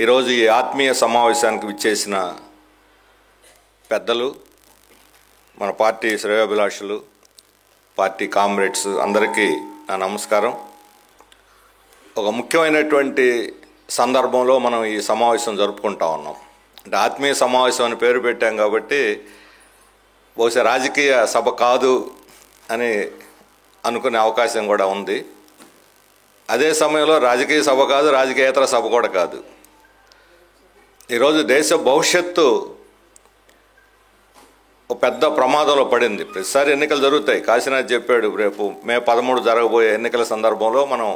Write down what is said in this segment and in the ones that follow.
ఈరోజు ఈ ఆత్మీయ సమావేశానికి విచ్చేసిన పెద్దలు, మన పార్టీ శ్రేయోభిలాషులు, పార్టీ కామ్రేడ్స్ అందరికీ నా నమస్కారం. ఒక ముఖ్యమైనటువంటి సందర్భంలో మనం ఈ సమావేశం జరుపుకుంటా ఉన్నాం. అంటే ఆత్మీయ సమావేశం అని పేరు పెట్టాం కాబట్టి బహుశా రాజకీయ సభ కాదు అని అనుకునే అవకాశం కూడా ఉంది. అదే సమయంలో రాజకీయ సభ కాదు, రాజకీయేతర సభ కూడా కాదు. ఈరోజు దేశ భవిష్యత్తు ఒక పెద్ద ప్రమాదంలో పడింది. ప్రతిసారి ఎన్నికలు జరుగుతాయి. కాశీనాథ్ చెప్పాడు, రేపు మే 13 జరగబోయే ఎన్నికల సందర్భంలో మనం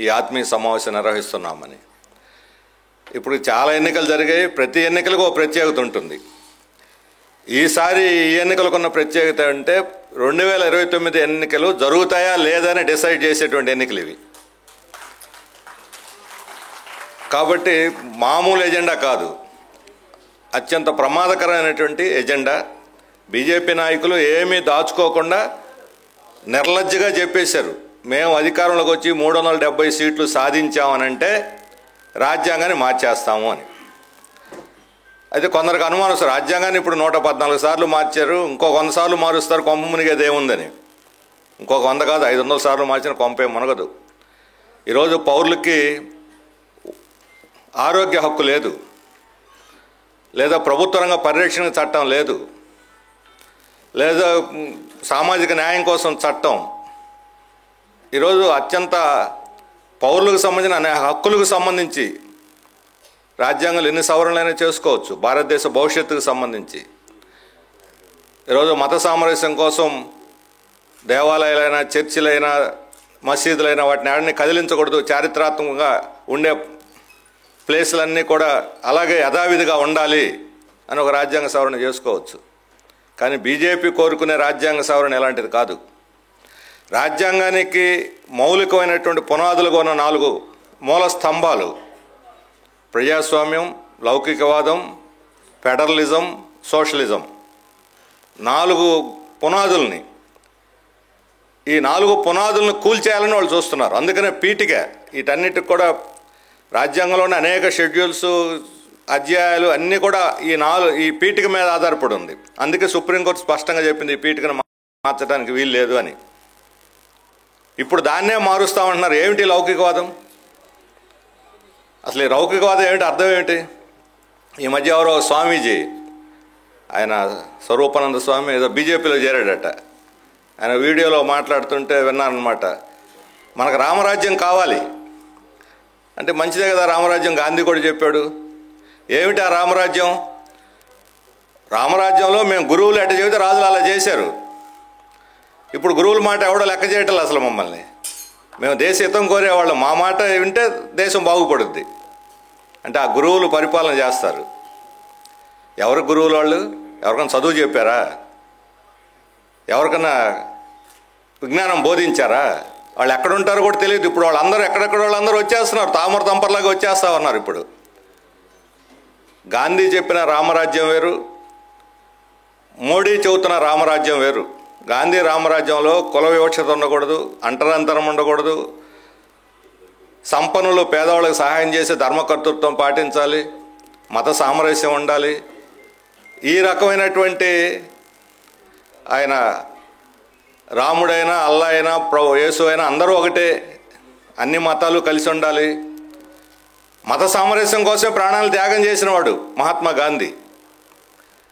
ఈ ఆత్మీయ సమావేశం నిర్వహిస్తున్నామని. ఇప్పుడు చాలా ఎన్నికలు జరిగాయి. ప్రతి ఎన్నికలకు ఒక ప్రత్యేకత ఉంటుంది. ఈసారి ఈ ఎన్నికలకున్న ప్రత్యేకత అంటే 2029 ఎన్నికలు జరుగుతాయా లేదని డిసైడ్ చేసేటువంటి ఎన్నికలు ఇవి. కాబట్టి మామూలు ఎజెండా కాదు, అత్యంత ప్రమాదకరమైనటువంటి ఎజెండా. బీజేపీ నాయకులు ఏమీ దాచుకోకుండా నిర్లజ్జగా చెప్పేశారు, మేము అధికారంలోకి వచ్చి 370 సీట్లు సాధించామనంటే రాజ్యాంగాన్ని మార్చేస్తాము అని. అయితే కొందరికి అనుమానం, రాజ్యాంగాన్ని ఇప్పుడు 114 సార్లు మార్చారు, ఇంకొక 100 సార్లు మారుస్తారు, కొంప మునిగేది ఏముందని. ఇంకొక 100 కాదు, 500 సార్లు మార్చిన కొంపే మునగదు. ఈరోజు పౌరులకి ఆరోగ్య హక్కు లేదు, లేదా ప్రభుత్వ రంగ పరిరక్షణ చట్టం లేదు, లేదా సామాజిక న్యాయం కోసం చట్టం. ఈరోజు అత్యంత పౌరులకు సంబంధించిన అనేక హక్కులకు సంబంధించి రాజ్యాంగంలో ఎన్ని సవరణలైనా చేసుకోవచ్చు. భారతదేశ భవిష్యత్తుకు సంబంధించి ఈరోజు మత సామరస్యం కోసం దేవాలయాలైనా, చర్చిలైనా, మసీదులైనా వాటిని ఎవరిని కదిలించకూడదు. చారిత్రాత్మకంగా ఉండే ప్లేసులన్నీ కూడా అలాగే యథావిధిగా ఉండాలి అని ఒక రాజ్యాంగ సవరణ చేసుకోవచ్చు. కానీ బీజేపీ కోరుకునే రాజ్యాంగ సవరణ ఎలాంటిది కాదు. రాజ్యాంగానికి మౌలికమైనటువంటి పునాదులుగా ఉన్న 4 మూల స్తంభాలు: ప్రజాస్వామ్యం, లౌకికవాదం, ఫెడరలిజం, సోషలిజం. 4 పునాదుల్ని, ఈ 4 పునాదులను కూల్చేయాలని వాళ్ళు చూస్తున్నారు. అందుకనే పీఠిక వీటన్నిటికి కూడా రాజ్యాంగంలోని అనేక షెడ్యూల్స్, అధ్యాయాలు అన్నీ కూడా ఈ పీఠిక మీద ఆధారపడి ఉంది. అందుకే సుప్రీంకోర్టు స్పష్టంగా చెప్పింది, ఈ పీఠికను మార్చడానికి వీలు లేదు అని. ఇప్పుడు దాన్నే మారుస్తామంటున్నారు. ఏమిటి లౌకికవాదం? అసలు ఈ లౌకికవాదం ఏమిటి, అర్థం ఏమిటి? ఈ మధ్య ఎవరో స్వామీజీ, ఆయన స్వరూపానంద స్వామి, ఏదో బీజేపీలో చేరాడట. ఆయన వీడియోలో మాట్లాడుతుంటే విన్నానమాట. మనకు రామరాజ్యం కావాలి అంటే మంచిదే కదా రామరాజ్యం, గాంధీ కూడా చెప్పాడు. ఏమిటి ఆ రామరాజ్యం? రామరాజ్యంలో మేము గురువులు ఎట్ట చెబితే రాజులు అలా చేశారు. ఇప్పుడు గురువుల మాట ఎవడో లెక్క చేయటం అసలు మమ్మల్ని. మేము దేశహితం కోరేవాళ్ళం, మా మాట వింటే దేశం బాగుపడుద్ది అంటే ఆ గురువులు పరిపాలన చేస్తారు. ఎవరు గురువులు? వాళ్ళు ఎవరికైనా చదువు చెప్పారా? ఎవరికన్నా విజ్ఞానం బోధించారా? వాళ్ళు ఎక్కడుంటారో కూడా తెలియదు. ఇప్పుడు వాళ్ళందరూ ఎక్కడెక్కడ వాళ్ళందరూ వచ్చేస్తున్నారు, తామర తంపర్లాగా వచ్చేస్తా ఉన్నారు. ఇప్పుడు గాంధీ చెప్పిన రామరాజ్యం వేరు, మోడీ చెబుతున్న రామరాజ్యం వేరు. గాంధీ రామరాజ్యంలో కుల వివక్షత ఉండకూడదు, అంటరంతరం ఉండకూడదు, సంపన్నులు పేదవాళ్ళకి సహాయం చేసే ధర్మకర్తృత్వం పాటించాలి, మత సామరస్యం ఉండాలి. ఈ రకమైనటువంటి ఆయన రాముడైనా, అల్లా అయినా, యేసు అయినా అందరూ ఒకటే, అన్ని మతాలు కలిసి ఉండాలి. మత సామరస్యం కోసం ప్రాణాలు త్యాగం చేసినవాడు మహాత్మా గాంధీ.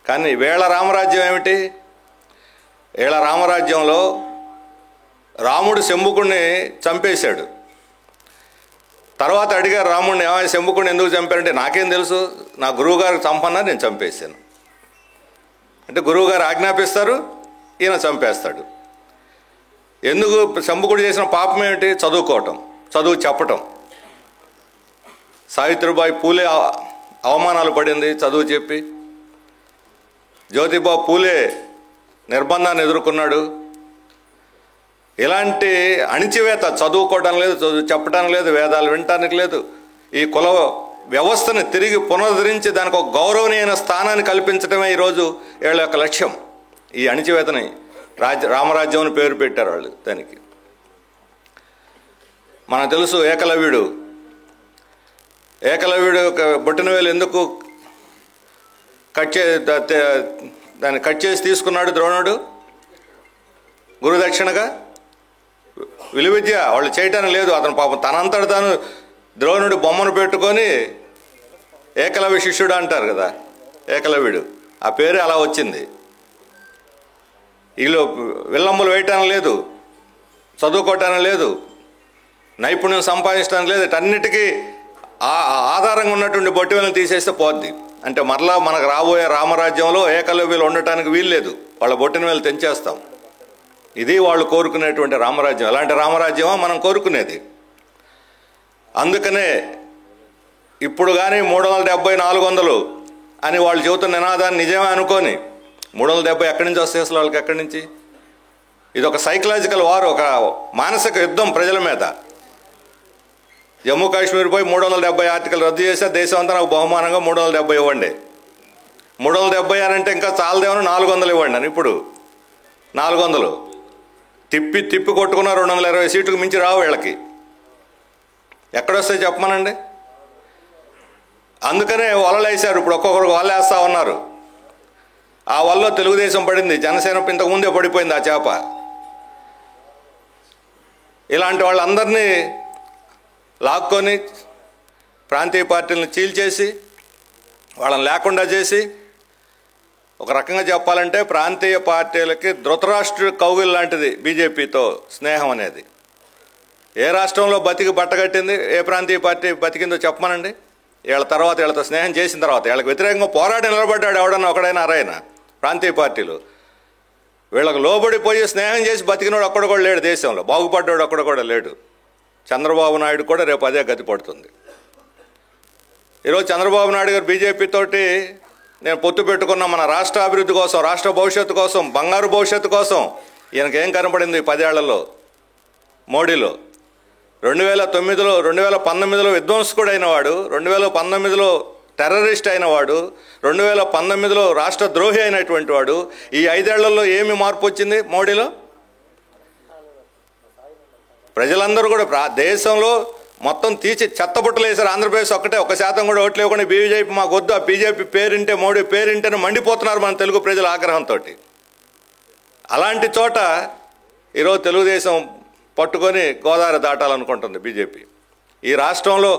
కానీ వీళ్ళ రామరాజ్యం ఏమిటి? వీళ్ళ రామరాజ్యంలో రాముడు శంభుకుణ్ణి చంపేశాడు. తర్వాత అడిగారు రాముడిని, శంభుకుణ్ణి ఎందుకు చంపారంటే, నాకేం తెలుసు, నా గురువుగారికి చంపన్నా నేను చంపేశాను అంటే గురువుగారు ఆజ్ఞాపిస్తారు, ఈయన చంపేస్తాడు. ఎందుకు? శంభుకుడు చేసిన పాపం ఏమిటి? చదువుకోవటం, చదువు చెప్పటం. సావిత్రిబాయి పూలే అవమానాలు పడింది చదువు చెప్పి. జ్యోతిబా పూలే నిర్బంధాన్ని ఎదుర్కొన్నాడు. ఇలాంటి అణిచివేత, చదువుకోవడం లేదు, చదువు చెప్పడానికి లేదు, వేదాలు వినటానికి లేదు. ఈ కుల వ్యవస్థను తిరిగి పునరుద్ధరించి దానికి ఒక గౌరవనీయమైన స్థానాన్ని కల్పించడమే ఈరోజు వీళ్ళ యొక్క లక్ష్యం. ఈ అణిచివేతని రామరాజ్యం అని పేరు పెట్టారు వాళ్ళు దానికి. మనకు తెలుసు, ఏకలవ్యుడు ఏకలవ్యుడు బొట్టినవేలు ఎందుకు దాన్ని కట్ చేసి తీసుకున్నాడు ద్రోణుడు గురుదక్షిణగా? విలువిద్య వాళ్ళు చేయటానికి లేదు. అతను పాపం తనంతట తాను ద్రోణుడు బొమ్మను పెట్టుకొని ఏకలవ్య శిష్యుడు అంటారు కదా, ఏకలవ్యుడు ఆ పేరే అలా వచ్చింది. వీళ్ళు విల్లంబులు వేయటానికి లేదు, చదువుకోవటానికి లేదు, నైపుణ్యం సంపాదించడానికి లేదు. అన్నిటికీ ఆధారంగా ఉన్నటువంటి బొట్టివేలను తీసేస్తే పోద్ది. అంటే మరలా మనకు రాబోయే రామరాజ్యంలో ఏకలవ్యులు ఉండటానికి వీల్లేదు, వాళ్ళ బొట్టినవేలు తెంచేస్తాం. ఇది వాళ్ళు కోరుకునేటువంటి రామరాజ్యం. ఎలాంటి రామరాజ్యమో మనం కోరుకునేది. అందుకనే ఇప్పుడు కానీ 370 400 అని వాళ్ళు చెబుతున్న నినాదాన్ని నిజమే అనుకొని 370 ఎక్కడి నుంచి వస్తాయి అసలు వాళ్ళకి? ఎక్కడి నుంచి? ఇది ఒక సైకలాజికల్ వార్, ఒక మానసిక యుద్ధం ప్రజల మీద. జమ్మూ కాశ్మీర్ పోయి 370 ఆర్టికల్ రద్దు చేస్తే దేశం అంతా నాకు బహుమానంగా 370 ఇవ్వండి. 370 అని అంటే ఇంకా చాలదేమని 400 ఇవ్వండి అని. ఇప్పుడు 400 తిప్పి కొట్టుకున్న 220 సీట్లకు మించి రావు వీళ్ళకి. ఎక్కడొస్తాయి చెప్పమనండి? అందుకనే వలలు వేశారు. ఇప్పుడు ఒక్కొక్కరికి వల వేస్తూ ఉన్నారు. ఆ వలలో తెలుగుదేశం పడింది, జనసేన ఇంతకుముందే పడిపోయింది ఆ చేప. ఇలాంటి వాళ్ళందరినీ లాక్కొని ప్రాంతీయ పార్టీలను చీల్చేసి వాళ్ళని లేకుండా చేసి, ఒక రకంగా చెప్పాలంటే ప్రాంతీయ పార్టీలకి ధృతరాష్ట్ర కౌగిల్ లాంటిది బీజేపీతో స్నేహం అనేది. ఏ రాష్ట్రంలో బతికి బట్టగట్టింది, ఏ ప్రాంతీయ పార్టీ బతికిందో చెప్పమనండి. వీళ్ళతో స్నేహం చేసిన తర్వాత వీళ్ళకి వ్యతిరేకంగా పోరాడి నిలబడ్డాడు ఎవడన్నా ఒకడైనా అరైనా ప్రాంతీయ పార్టీలు. వీళ్ళకు లోబడిపోయి స్నేహం చేసి బతికినోడు ఒక్కడు కూడా లేడు దేశంలో, బాగుపడ్డాడు ఒక్కడు కూడా లేడు. చంద్రబాబు నాయుడు కూడా రేపు అదే గతి పడుతుంది. ఈరోజు చంద్రబాబు నాయుడు గారు బీజేపీ తోటి నేను పొత్తు పెట్టుకున్న మన రాష్ట్ర అభివృద్ధి కోసం, రాష్ట్ర భవిష్యత్తు కోసం, బంగారు భవిష్యత్తు కోసం ఈయనకేం కనపడింది 10 ఏళ్లలో? మోడీలో 2009లో 2019లో విధ్వంసకుడు అయినవాడు, 2019లో టెర్రరిస్ట్ అయినవాడు, 2019లో రాష్ట్ర ద్రోహి అయినటువంటి వాడు. ఈ 5 ఏళ్లలో ఏమి మార్పు వచ్చింది మోడీలో? ప్రజలందరూ కూడా దేశంలో మొత్తం తీసి చెత్తబుట్టలు వేశారు. ఆంధ్రప్రదేశ్ ఒక్కటే 1% కూడా ఓట్లు ఇవ్వకుండా బీజేపీ మాకు వద్దు, ఆ బీజేపీ పేరింటే మోడీ పేరింటేనే మండిపోతున్నారు మన తెలుగు ప్రజల ఆగ్రహంతో. అలాంటి చోట ఈరోజు తెలుగుదేశం పట్టుకొని గోదావరి దాటాలనుకుంటుంది బీజేపీ. ఈ రాష్ట్రంలో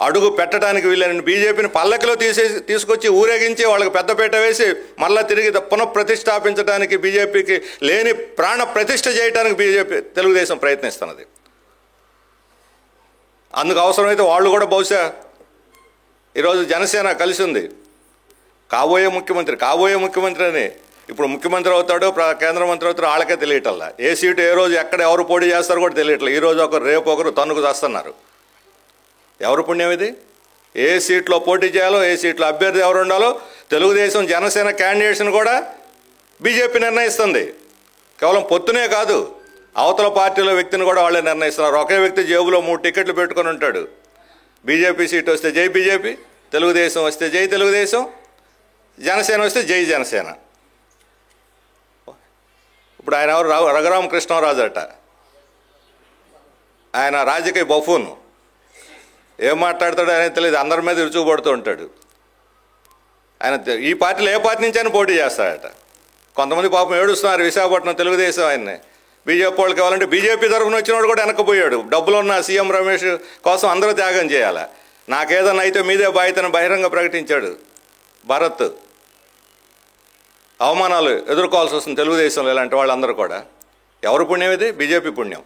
అడుగు పెట్టడానికి వీళ్ళని బీజేపీని పల్లకిలో తీసుకొచ్చి ఊరేగించి వాళ్ళకి పెద్దపీట వేసి మళ్ళీ తిరిగి పునఃప్రతిష్టాపించడానికి, బీజేపీకి లేని ప్రాణ ప్రతిష్ఠ చేయడానికి తెలుగుదేశం ప్రయత్నిస్తున్నది. అందుకు అవసరమైతే వాళ్ళు కూడా బహుశా ఈరోజు జనసేన కలిసి ఉంది. కాబోయే ముఖ్యమంత్రి అని ఇప్పుడు ముఖ్యమంత్రి అవుతాడో కేంద్ర మంత్రి అవుతాడో వాళ్ళకే తెలియటల్లా. ఏ సీటు ఏ రోజు ఎక్కడ ఎవరు పోటీ చేస్తారో కూడా తెలియట్లేదు. ఈరోజు ఒకరు రేపు ఒకరు తన్నుకు చేస్తున్నారు. ఎవరు పుణ్యం ఇది? ఏ సీట్లో పోటీ చేయాలో, ఏ సీట్లో అభ్యర్థి ఎవరు ఉండాలో తెలుగుదేశం జనసేన క్యాండిడేట్స్ని కూడా బీజేపీ నిర్ణయిస్తుంది. కేవలం పొత్తునే కాదు, అవతల పార్టీలో వ్యక్తిని కూడా వాళ్ళే నిర్ణయిస్తున్నారు. ఒకే వ్యక్తి జేబులో 3 టికెట్లు పెట్టుకొని ఉంటాడు. బీజేపీ సీట్ వస్తే జై బీజేపీ, తెలుగుదేశం వస్తే జై తెలుగుదేశం, జనసేన వస్తే జై జనసేన. ఇప్పుడు ఆయన ఎవరు? రఘురామకృష్ణరాజు అట. ఆయన రాజకీయ బఫూన్. ఏం మాట్లాడతాడో ఆయన తెలియదు, అందరి మీద విరుచుకుపడుతూ ఉంటాడు. ఆయన ఈ పార్టీలో ఏ పార్టీ నుంచి ఆయన పోటీ చేస్తాడట. కొంతమంది పాపం ఏడుస్తున్నారు విశాఖపట్నం తెలుగుదేశం ఆయన్ని. బీజేపీ వాళ్ళకి కావాలంటే బీజేపీ తరఫున వచ్చినవాడు కూడా వెనక్కిపోయాడు. డబ్బులున్న సీఎం రమేష్ కోసం అందరూ త్యాగం చేయాలి, నాకేదన్నా అయితే మీదే బాధ్యతను బహిరంగ ప్రకటించాడు భరత్. అవమానాలు ఎదుర్కోవాల్సి వస్తుంది తెలుగుదేశంలో ఇలాంటి వాళ్ళందరూ కూడా. ఎవరు పుణ్యం ఇది? బీజేపీ పుణ్యం.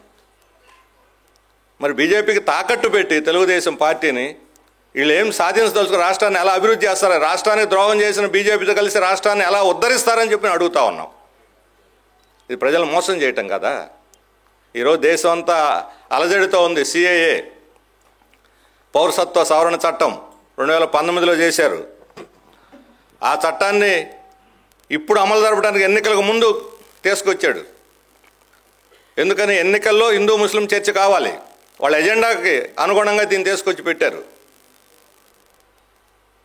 మరి బీజేపీకి తాకట్టు పెట్టి తెలుగుదేశం పార్టీని వీళ్ళు ఏం సాధించదలుచుకుని రాష్ట్రాన్ని ఎలా అభివృద్ధి చేస్తారో, రాష్ట్రానికి ద్రోహం చేసిన బీజేపీతో కలిసి రాష్ట్రాన్ని ఎలా ఉద్ధరిస్తారని చెప్పి అడుగుతా ఉన్నాం. ఇది ప్రజలు మోసం చేయటం కదా. ఈరోజు దేశం అంతా అలజడితో ఉంది. సిఏఏ పౌరసత్వ సవరణ చట్టం 2019లో చేశారు. ఆ చట్టాన్ని ఇప్పుడు అమలు జరపడానికి ఎన్నికలకు ముందు తీసుకొచ్చాడు. ఎందుకని? ఎన్నికల్లో హిందూ ముస్లిం చర్చ కావాలి, వాళ్ళ ఎజెండాకి అనుగుణంగా దీన్ని తీసుకొచ్చి పెట్టారు.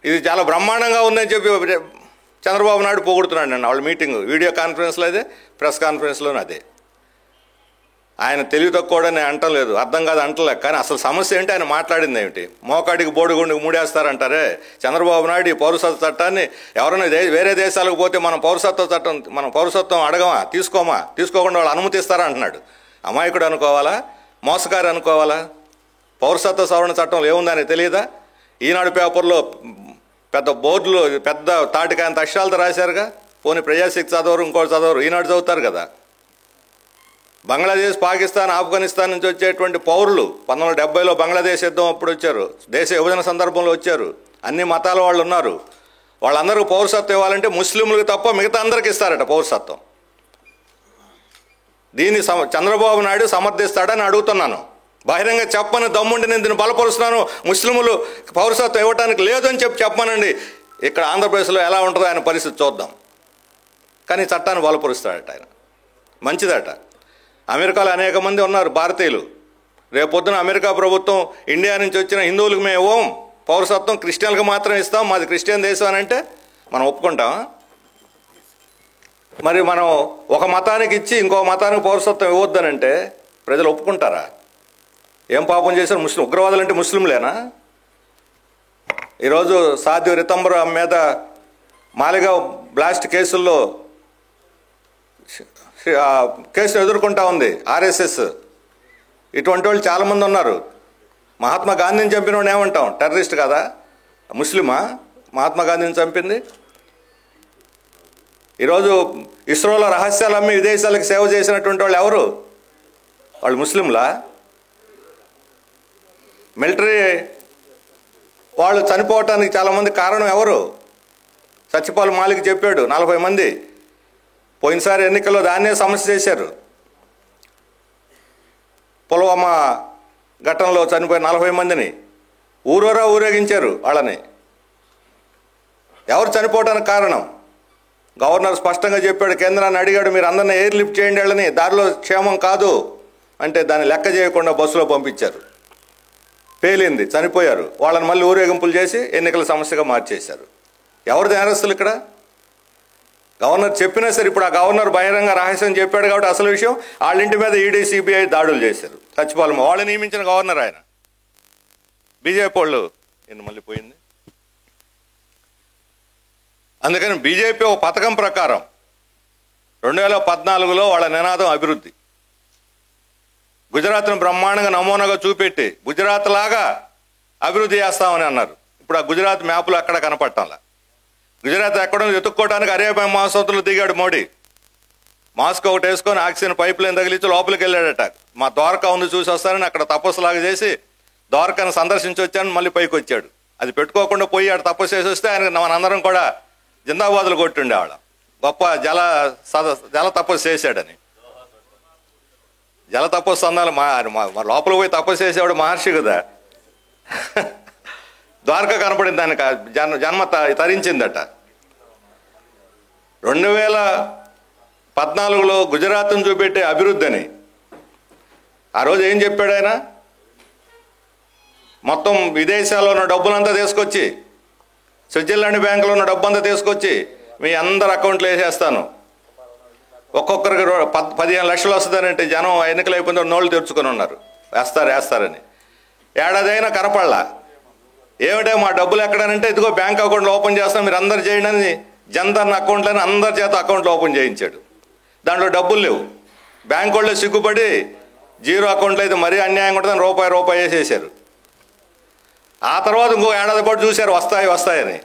ఇది చాలా బ్రహ్మాండంగా ఉందని చెప్పి చంద్రబాబు నాయుడు పొగుడుతున్నాడు. వాళ్ళ మీటింగ్ వీడియో కాన్ఫరెన్స్లో అదే, ప్రెస్ కాన్ఫరెన్స్లోనూ అదే. ఆయన తెలివి తక్కువ కూడా నేను అంటలేదు, అర్థం కాదు అంటలే. కానీ అసలు సమస్య ఏంటి, ఆయన మాట్లాడింది ఏమిటి? మోకాడికి బోడిగుండికి మూడేస్తారంటారే చంద్రబాబు నాయుడు. ఈ పౌరసత్వ చట్టాన్ని ఎవరైనా వేరే దేశాలకు పోతే మనం పౌరసత్వం అడగమా, తీసుకోకుండా వాళ్ళు అనుమతిస్తారా అంటున్నాడు. అమాయకుడు అనుకోవాలా, మోసగారు అనుకోవాలా? పౌరసత్వ సవరణ చట్టంలో ఏముందని తెలియదా? ఈనాడు పేపర్లో పెద్ద బోర్డులు పెద్ద తాటికాయంత అక్షరాలతో రాశారుగా. పోనీ ప్రజాశక్తి చదవరు, ఇంకోటి చదవరు, ఈనాడు చదువుతారు కదా. బంగ్లాదేశ్, పాకిస్తాన్, ఆఫ్ఘనిస్తాన్ నుంచి వచ్చేటువంటి పౌరులు 1970లో బంగ్లాదేశ్ యుద్ధం అప్పుడు వచ్చారు, దేశ విభజన సందర్భంలో వచ్చారు. అన్ని మతాల వాళ్ళు ఉన్నారు. వాళ్ళందరికీ పౌరసత్వం ఇవ్వాలంటే ముస్లింలకు తప్ప మిగతా అందరికి ఇస్తారట పౌరసత్వం. దీన్ని చంద్రబాబు నాయుడు సమర్థిస్తాడని అడుగుతున్నాను. బహిరంగ చెప్పని దమ్ముండి నేను దీన్ని బలపరుస్తున్నాను. ముస్లింలు పౌరసత్వం ఇవ్వడానికి లేదని చెప్పమనండి. ఇక్కడ ఆంధ్రప్రదేశ్లో ఎలా ఉంటుందో ఆయన పరిస్థితి చూద్దాం. కానీ చట్టాన్ని బలపరుస్తాడట ఆయన. మంచిదట. అమెరికాలో అనేక మంది ఉన్నారు భారతీయులు. రేపొద్దున అమెరికా ప్రభుత్వం ఇండియా నుంచి వచ్చిన హిందువులకు మేము ఇవ్వం, పౌరసత్వం క్రిస్టియన్లకు మాత్రం ఇస్తాం, మాది క్రిస్టియన్ దేశం అని అంటే మనం ఒప్పుకుంటామా? మరి మనం ఒక మతానికి ఇచ్చి ఇంకో మతానికి పౌరసత్వం ఇవ్వద్దనంటే ప్రజలు ఒప్పుకుంటారా? ఏం పాపం చేశారు? ఉగ్రవాదులు అంటే ముస్లింలేనా? ఈరోజు సాధ్వి రితంబర్ మీద మాలిగావ్ బ్లాస్ట్ కేసుల్లో కేసును ఎదుర్కొంటా ఉంది ఆర్ఎస్ఎస్. ఇటువంటి వాళ్ళు చాలామంది ఉన్నారు. మహాత్మా గాంధీని చంపిన వాడిని ఏమంటాం? టెర్రరిస్ట్ కదా? ముస్లిమా మహాత్మా గాంధీని చంపింది? ఈరోజు ఇస్రోలో రహస్యాలు అమ్మి విదేశాలకు సేవ చేసినటువంటి వాళ్ళు ఎవరు? వాళ్ళు ముస్లింలా? మిలిటరీ వాళ్ళు చనిపోవటానికి చాలామంది కారణం ఎవరు? సత్యపాల్ మాలిక్ చెప్పాడు, 40 మంది. పోయినసారి ఎన్నికల్లో దాన్నే సమస్య చేశారు. పుల్వామా ఘటనలో చనిపోయిన 40 మందిని ఊరూరా ఊరేగించారు. వాళ్ళని ఎవరు చనిపోవడానికి కారణం? గవర్నర్ స్పష్టంగా చెప్పాడు, కేంద్రాన్ని అడిగాడు, మీరు అందరినీ ఎయిర్ లిఫ్ట్ చేయండి వాళ్ళని, దారిలో క్షేమం కాదు అంటే దాన్ని లెక్క చేయకుండా బస్సులో పంపించారు. పేలింది, చనిపోయారు. వాళ్ళని మళ్ళీ ఊరేగింపులు చేసి ఎన్నికల సమస్యగా మార్చేశారు. ఎవరు నేరస్తులు ఇక్కడ? గవర్నర్ చెప్పినా సరే, ఇప్పుడు ఆ గవర్నర్ బహిరంగ రహస్యం చెప్పాడు కాబట్టి అసలు విషయం, వాళ్ళ ఇంటి మీద ఈడీ, సిబిఐ దాడులు చేశారు. సచిపాలెం వాళ్ళు నియమించిన గవర్నర్ ఆయన. బీజేపీ వాళ్ళు మళ్ళీ పోయింది. అందుకని బీజేపీ ఒక పథకం ప్రకారం 2014లో వాళ్ళ నినాదం అభివృద్ధి. గుజరాత్ను బ్రహ్మాండంగా నమూనాగా చూపెట్టి గుజరాత్ లాగా అభివృద్ధి చేస్తామని అన్నారు. ఇప్పుడు ఆ గుజరాత్ మ్యాపులు అక్కడ కనపడటంలా. గుజరాత్ ఎక్కడో ఎత్తుక్కోవడానికి అరేబియా మహాసముద్రంలో దిగాడు మోడీ. మాస్క్ ఒకటి వేసుకొని ఆక్సిజన్ పైప్ లైన్ తగిలించి లోపలికి వెళ్ళాడట. మా ద్వారకా ఉంది చూసి వస్తానని అక్కడ తపస్సులాగా చేసి ద్వారకాను సందర్శించి వచ్చాను, మళ్ళీ పైకి వచ్చాడు. అది పెట్టుకోకుండా పోయి ఆడ తపస్సు చేసి వస్తే ఆయన మనందరం కూడా జిందాబాదులు కొట్టుండేవాళ్ళం. గొప్ప జల తపస్సు చేశాడని. జల తపస్సు అన్నాలు మా లోపల పోయి తపస్సు చేసేవాడు మహర్షి కదా. ద్వారక కనపడింది దానికి, జన్మ తరించిందట. 2014లో గుజరాత్ను చూపెట్టే అభివృద్ధి అని ఆ రోజు ఏం చెప్పాడు ఆయన? మొత్తం విదేశాల్లో ఉన్న డబ్బులంతా తీసుకొచ్చి, స్విట్జర్లాండ్ బ్యాంకులో ఉన్న డబ్బు అంతా తీసుకొచ్చి మీ అందరు అకౌంట్లో వేసేస్తాను, ఒక్కొక్కరికి 15 లక్షలు వస్తుందనంటే జనం ఎన్నికలు అయిపోయిన నోళ్ళు తెరుచుకొని ఉన్నారు, వేస్తారని. ఏడాది అయినా కనపడలా. ఏమిటే మా డబ్బులు ఎక్కడనంటే ఇదిగో బ్యాంక్ అకౌంట్లు ఓపెన్ చేస్తాం, మీరు అందరు చేయండి అని జన్ధన్ అకౌంట్లని అందరి చేత అకౌంట్లు ఓపెన్ చేయించాడు. దాంట్లో డబ్బులు లేవు. బ్యాంక్ వాళ్ళు సిగ్గుపడి జీరో అకౌంట్లో అయితే మరీ అన్యాయం ఉంటుందని రూపాయి వేసేసారు. ఆ తర్వాత ఇంకో ఏడాది పాటు చూశారు వస్తాయని.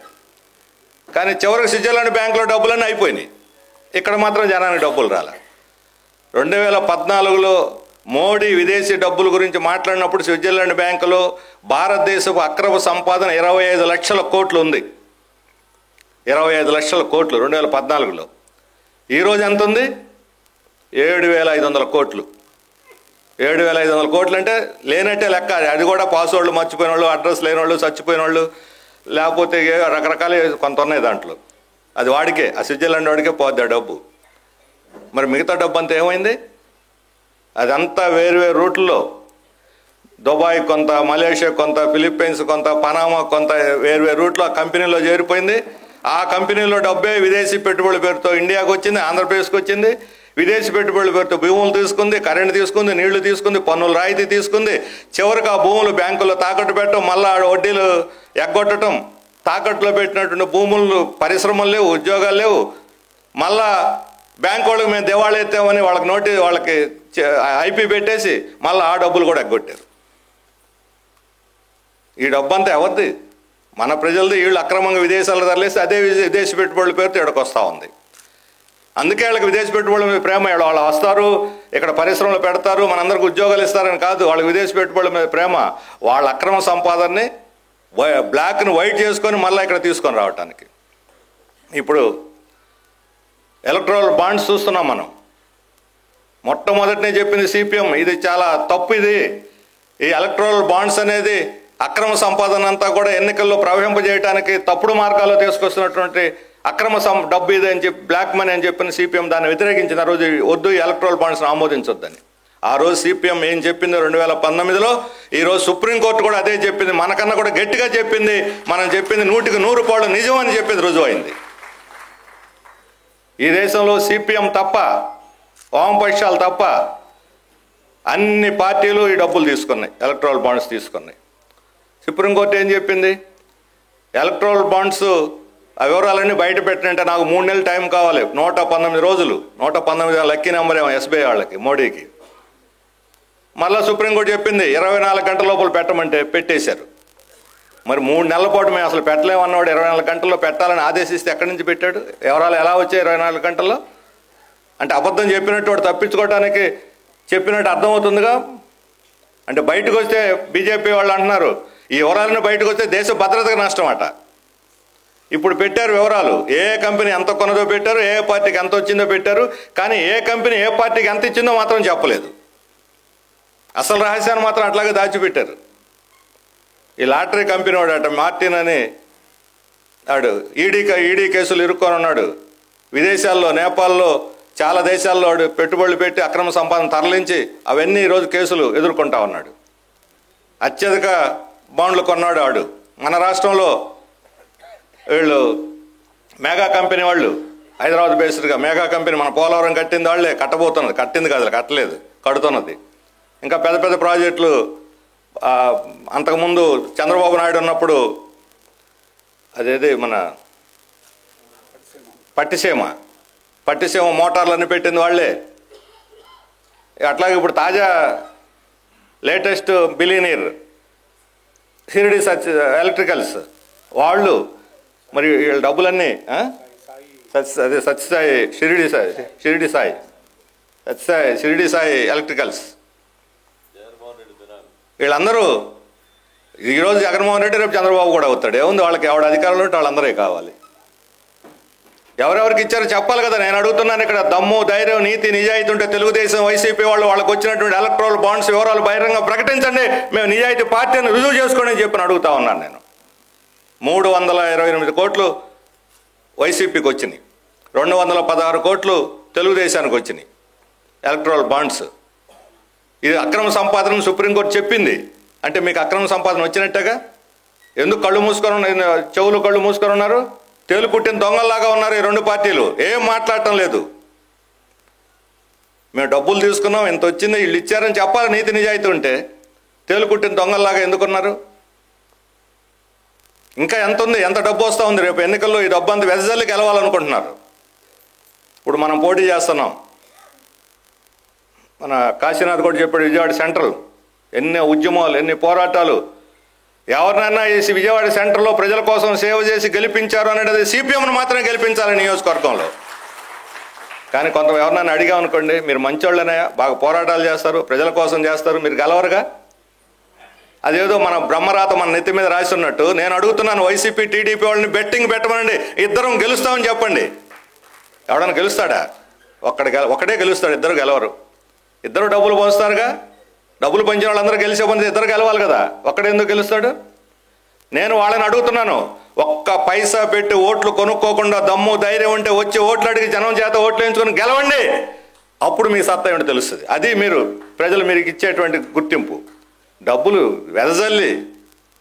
కానీ చివరికి స్విట్జర్లాండ్ బ్యాంకులో డబ్బులన్నీ అయిపోయినాయి. ఇక్కడ మాత్రం జనానికి డబ్బులు రాలే. 2014లో మోడీ విదేశీ డబ్బుల గురించి మాట్లాడినప్పుడు స్విట్జర్లాండ్ బ్యాంకులో భారతదేశపు అక్రమ సంపాదన 25 లక్షల కోట్లు ఉంది. 25 లక్షల కోట్లు 2014లో. ఈరోజు ఎంత ఉంది? 7,500 కోట్లు. 7,500 కోట్లు అంటే లేనట్టే లెక్క. అది కూడా పాస్వర్డ్లు మర్చిపోయిన వాళ్ళు, అడ్రస్ లేని వాళ్ళు, చచ్చిపోయిన వాళ్ళు, లేకపోతే రకరకాల కొంత ఉన్నాయి దాంట్లో. అది వాడికే, ఆ స్విట్జర్లాండ్ వాడికే పోద్ది ఆ డబ్బు. మరి మిగతా డబ్బు అంతా ఏమైంది? అదంతా వేరు రూట్లలో, దుబాయ్ కొంత, మలేషియా కొంత, ఫిలిప్పీన్స్ కొంత, పనామా కొంత, వేరు రూట్లో ఆ కంపెనీలో చేరిపోయింది. ఆ కంపెనీలో డబ్బే విదేశీ పెట్టుబడుల పేరుతో ఇండియాకు వచ్చింది, ఆంధ్రప్రదేశ్కి వచ్చింది. విదేశీ పెట్టుబడుల పేరుతో భూములు తీసుకుంది, కరెంటు తీసుకుంది, నీళ్లు తీసుకుంది, పన్నుల రాయితీ తీసుకుంది. చివరికి ఆ భూములు బ్యాంకుల్లో తాకట్టు పెట్టడం, మళ్ళా వడ్డీలు ఎగ్గొట్టడం, తాకట్టులో పెట్టినటువంటి భూములు, పరిశ్రమలు లేవు, ఉద్యోగాలు లేవు. మళ్ళా బ్యాంకు వాళ్ళకి మేము దివాళా ఎత్తామని వాళ్ళకి ఐపీ పెట్టేసి మళ్ళీ ఆ డబ్బులు కూడా ఎగ్గొట్టారు. ఈ డబ్బంతా ఎవరిది? మన ప్రజలది. వీళ్ళు అక్రమంగా విదేశాలు తరలిస్తే అదే విదేశీ పెట్టుబడుల పేరుతో ఇక్కడికి వస్తూ ఉంది. అందుకే వాళ్ళకి విదేశీ పెట్టుబడుల మీద ప్రేమ. వాళ్ళు వస్తారు, ఇక్కడ పరిశ్రమలు పెడతారు, మనందరికి ఉద్యోగాలు ఇస్తారని కాదు. వాళ్ళకి విదేశీ పెట్టుబడుల మీద ప్రేమ. వాళ్ళ అక్రమ సంపాదనని బ్లాక్ని వైట్ చేసుకొని మళ్ళీ ఇక్కడ తీసుకొని రావటానికి. ఇప్పుడు ఎలక్ట్రల్ బాండ్స్ చూస్తున్నాం మనం. మొట్టమొదటినే చెప్పింది సిపిఎం, ఇది చాలా తప్పు. ఇది ఈ ఎలక్ట్రల్ బాండ్స్ అనేది అక్రమ సంపాదన అంతా కూడా ఎన్నికల్లో ప్రవహింపజేయడానికి తప్పుడు మార్గాల్లో తీసుకొస్తున్నటువంటి అక్రమ డబ్బు ఇది అని చెప్పి, బ్లాక్ మనీ అని చెప్పిన సిపిఎం దాన్ని వ్యతిరేకించిన రోజు వద్దు, ఎలక్ట్రల్ బాండ్స్ని ఆమోదించొద్దని. ఆ రోజు సిపిఎం ఏం చెప్పింది 2019లో, ఈరోజు సుప్రీంకోర్టు కూడా అదే చెప్పింది. మనకన్నా కూడా గట్టిగా చెప్పింది. మనం చెప్పింది 100% నిజం అని చెప్పింది, రుజువైంది. ఈ దేశంలో సిపిఎం తప్ప, వామపక్షాలు తప్ప అన్ని పార్టీలు ఈ డబ్బులు తీసుకున్నాయి, ఎలక్ట్రల్ బాండ్స్ తీసుకున్నాయి. సుప్రీంకోర్టు ఏం చెప్పింది? ఎలక్ట్రల్ బాండ్స్ ఆ వివరాలన్నీ బయట పెట్టినంటే నాకు 3 నెలలు టైం కావాలి. 119 రోజులు, 119 లక్కీ నెంబర్ ఏమో ఎస్బీఐ వాళ్ళకి, మోడీకి. మళ్ళీ సుప్రీంకోర్టు చెప్పింది 24 గంటల లోపల పెట్టమంటే పెట్టేశారు. మరి 3 నెలల పాటు మేము అసలు పెట్టలేమన్నవాడు 24 గంటల్లో పెట్టాలని ఆదేశిస్తే ఎక్కడి నుంచి పెట్టాడు? వివరాలు ఎలా వచ్చాయి 24 గంటల్లో? అంటే అబద్ధం చెప్పినట్టు వాడు తప్పించుకోవడానికి చెప్పినట్టు అర్థమవుతుందిగా. అంటే బయటకు వస్తే బీజేపీ వాళ్ళు అంటున్నారు ఈ వివరాలను బయటకు వస్తే దేశ భద్రతకు నష్టం అట. ఇప్పుడు పెట్టారు వివరాలు, ఏ కంపెనీ ఎంత కొన్నదో పెట్టారు, ఏ పార్టీకి ఎంత వచ్చిందో పెట్టారు. కానీ ఏ కంపెనీ ఏ పార్టీకి ఎంత ఇచ్చిందో మాత్రం చెప్పలేదు. అసలు రహస్యాన్ని మాత్రం అట్లాగే దాచిపెట్టారు. ఈ లాటరీ కంపెనీ వాడట మార్టిన్ అని వాడు ఈడీ కేసులు ఇరుక్కొని ఉన్నాడు. విదేశాల్లో, నేపాల్లో, చాలా దేశాల్లో వాడు పెట్టుబడులు పెట్టి అక్రమ సంపాదన తరలించి అవన్నీ ఈరోజు కేసులు ఎదుర్కొంటా ఉన్నాడు. అత్యధిక బాండ్లు కొన్నాడు వాడు. మన రాష్ట్రంలో వీళ్ళు మెగా కంపెనీ వాళ్ళు, హైదరాబాద్ బేస్డ్గా మెగా కంపెనీ, మన పోలవరం కట్టింది వాళ్ళే, కట్టబోతున్నది. కట్టింది కాదు, కట్టలేదు, కడుతున్నది. ఇంకా పెద్ద పెద్ద ప్రాజెక్టులు అంతకుముందు చంద్రబాబు నాయుడు ఉన్నప్పుడు అదేది మన పట్టిసీమ మోటార్లన్నీ పెట్టింది వాళ్ళే. అట్లాగే ఇప్పుడు తాజా లేటెస్ట్ బిలియనీర్ షిరిడి ఎలక్ట్రికల్స్ వాళ్ళు, మరి వీళ్ళ డబ్బులన్నీ సత్యసాయి షిరిడి సాయి ఎలక్ట్రికల్స్ వీళ్ళందరూ ఈరోజు జగన్మోహన్ రెడ్డి, రేపు చంద్రబాబు కూడా అవుతాడు. ఏముంది వాళ్ళకి, ఎవడ అధికారంలో ఉంటే వాళ్ళందరే కావాలి. ఎవరెవరికి ఇచ్చారో చెప్పాలి కదా. నేను అడుగుతున్నాను ఇక్కడ, దమ్ము, ధైర్యం, నీతి, నిజాయితీ ఉంటే తెలుగుదేశం, వైసీపీ వాళ్ళకి వచ్చినటువంటి ఎలక్ట్రల్ బాండ్స్ వివరాలు బహిరంగ ప్రకటించండి, మేము నిజాయితీ పార్టీని రుజువు చేసుకోండి అని చెప్పి అడుగుతా ఉన్నాను నేను. 328 కోట్లు వైసీపీకి వచ్చినాయి, 216 కోట్లు తెలుగుదేశానికి వచ్చినాయి ఎలక్ట్రల్ బాండ్స్. ఇది అక్రమ సంపాదన సుప్రీంకోర్టు చెప్పింది. అంటే మీకు అక్రమ సంపాదన వచ్చినట్టేగా. ఎందుకు చెవులు కళ్ళు మూసుకొని ఉన్నారు? తేలు పుట్టిన దొంగల్లాగా ఉన్నారు ఈ రెండు పార్టీలు. ఏం మాట్లాడటం లేదు. మేము డబ్బులు తీసుకున్నాం, ఇంత వచ్చింది, వీళ్ళు ఇచ్చారని చెప్పాలి నీతి నిజాయితీ ఉంటే. తేలు పుట్టిన దొంగల్లాగా ఎందుకున్నారు? ఇంకా ఎంత ఉంది, ఎంత డబ్బు వస్తూ ఉంది? రేపు ఎన్నికల్లో ఈ డబ్బు అంతా వెదజల్లి గెలవాలనుకుంటున్నారు. ఇప్పుడు మనం పోటీ చేస్తున్నాం. మన కాశీనాథ్ కూడా చెప్పాడు, విజయవాడ సెంట్రల్ ఎన్ని ఉద్యమాలు, ఎన్ని పోరాటాలు. ఎవరినైనా ఈ విజయవాడ సెంటర్లో ప్రజల కోసం సేవ చేసి గెలిపించారు అనేది సిపిఎంను మాత్రమే గెలిపించాలి నియోజకవర్గంలో. కానీ ఎవరినైనా అడిగామనుకోండి, మీరు మంచోళ్ళనే, బాగా పోరాటాలు చేస్తారు, ప్రజల కోసం చేస్తారు, మీరు గెలవరుగా. అదేదో మన బ్రహ్మరాత మన నెత్తి మీద రాసి ఉన్నట్టు నేను అడుగుతున్నాను, వైసీపీ టీడీపీ వాళ్ళని బెట్టింగ్ పెట్టమనండి, ఇద్దరం గెలుస్తామని చెప్పండి. ఎవడన్నా గెలుస్తాడా? ఒకడే గెలుస్తాడు, ఇద్దరు గెలవరు. ఇద్దరు డబ్బులు పంచుతారుగా. డబ్బులు పంచిన వాళ్ళందరూ గెలిచే పొంది ఇద్దరు గెలవాలి కదా, ఒక్కడే ఎందుకు గెలుస్తాడు? నేను వాళ్ళని అడుగుతున్నాను, ఒక్క పైసా పెట్టి ఓట్లు కొనుక్కోకుండా దమ్ము ధైర్యం ఉంటే వచ్చి ఓట్లు అడిగి జనం చేత ఓట్లు వేయించుకొని గెలవండి. అప్పుడు మీ సత్తా ఏంటో తెలుస్తుంది. అది ప్రజలు మీకు ఇచ్చేటువంటి గుర్తింపు. డబ్బులు వెదజల్లి,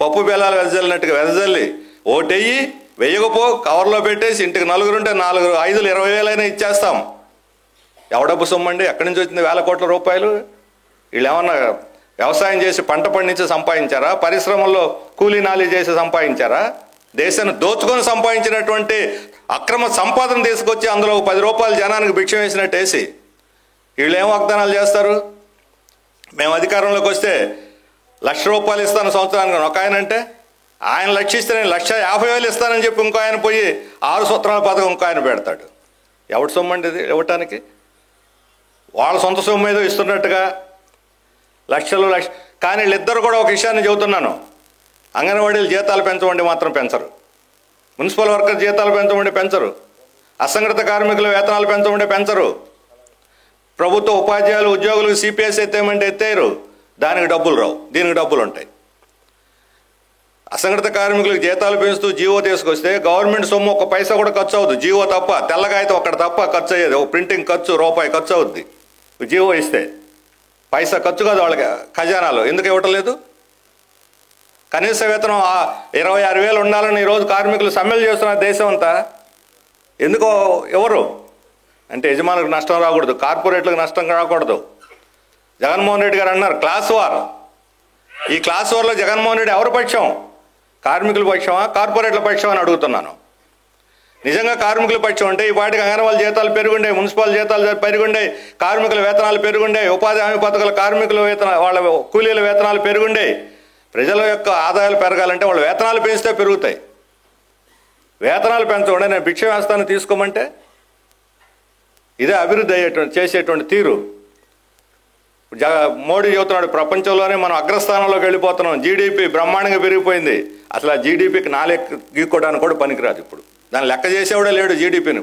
పప్పు బెల్లాలు వెదజల్లినట్టుగా వెదజల్లి ఓటెయ్యి, వెయ్యకపో, కవర్లో పెట్టేసి ఇంటికి 4 ఉంటే 4 5 20,000 ఇచ్చేస్తాం. ఎవడబ్బు సొమ్మండి? ఎక్కడి నుంచి వచ్చింది వేల కోట్ల రూపాయలు? వీళ్ళు ఏమన్నా వ్యవసాయం చేసి పంట పండించి సంపాదించారా? పరిశ్రమల్లో కూలీ నాలి చేసి సంపాదించారా? దేశాన్ని దోచుకొని సంపాదించినటువంటి అక్రమ సంపాదన తీసుకొచ్చి అందులో 10 రూపాయలు జనానికి భిక్షం వేసినట్టు వేసి వీళ్ళు ఏం వాగ్దానాలు చేస్తారు? మేము అధికారంలోకి వస్తే 1,00,000 రూపాయలు ఇస్తాను సంవత్సరానికి ఒక ఆయన అంటే, ఆయన లక్షిస్తే నేను 1,50,000 ఇస్తానని చెప్పి ఇంకో ఆయన పోయి 6 సూత్రాల పథకం ఇంకో ఆయన పెడతాడు. ఎవడి సొమ్మండి ఇది ఇవ్వటానికి? వాళ్ళ సొంత సొమ్ము ఏదో ఇస్తున్నట్టుగా లక్షలు కానీ వీళ్ళిద్దరు కూడా ఒక విషయాన్ని చెబుతున్నాను, అంగన్వాడీలు జీతాలు పెంచమండి మాత్రం పెంచరు, మున్సిపల్ వర్కర్ జీతాలు పెంచమండి పెంచరు, అసంఘటిత కార్మికుల వేతనాలు పెంచమండి పెంచరు, ప్రభుత్వ ఉపాధ్యాయులు ఉద్యోగులకు సిపిఎస్ ఎత్తేయమంటే ఎత్తేయరు, దానికి డబ్బులు రావు, దీనికి డబ్బులు ఉంటాయి. అసంఘటిత కార్మికులకు జీతాలు పెంచుతూ జీవో తీసుకొస్తే గవర్నమెంట్ సొమ్ము 1 పైసా కూడా ఖర్చు అవుతుంది, జీవో తప్ప, తెల్లగాయతో ఒక్కటి తప్ప ఖర్చు అయ్యేది, ఒక ప్రింటింగ్ ఖర్చు రూపాయి ఖర్చు అవుద్ది. జీవో ఇస్తే పైసా ఖర్చు కాదు వాళ్ళకి ఖజానాలో. ఎందుకు ఇవ్వటం లేదు? కనీస వేతనం 26,000 ఉండాలని ఈరోజు కార్మికులు సమ్మెలు చేస్తున్నారు దేశం అంతా. ఎందుకో ఎవరు అంటే యజమానులకు నష్టం రాకూడదు, కార్పొరేట్లకు నష్టం రాకూడదు. జగన్మోహన్ రెడ్డి గారు అన్నారు క్లాస్ వార్. ఈ క్లాస్ వార్లో జగన్మోహన్ రెడ్డి ఎవరి పక్షం? కార్మికుల పక్షమా కార్పొరేట్ల పక్షం అని అడుగుతున్నాను. నిజంగా కార్మికుల పక్షం అంటే ఈ పాటికి అంగన్వాడీ జీతాలు పెరుగుండే, మున్సిపల్ జీతాలు పెరుగుండే, కార్మికుల వేతనాలు పెరుగుండే, ఉపాధి హామీ పథకాల కార్మికుల వాళ్ళ కూలీల వేతనాలు పెరుగుండే. ప్రజల యొక్క ఆదాయాలు పెరగాలంటే వాళ్ళ వేతనాలు పెంచితే పెరుగుతాయి. వేతనాలు పెంచకుండా నేను భిక్ష వేస్తాను తీసుకోమంటే ఇదే అభివృద్ధి చేసేటువంటి తీరు. మోడీ చెబుతున్నాడు ప్రపంచంలోనే మనం అగ్రస్థానంలోకి వెళ్ళిపోతున్నాం, జీడిపి బ్రహ్మాండంగా పెరిగిపోయింది. అసలు ఆ జీడిపికి 4 గీక్కోవడానికి కూడా పనికిరాదు. ఇప్పుడు దాన్ని లెక్క చేసేవాడే లేడు జీడిపిని.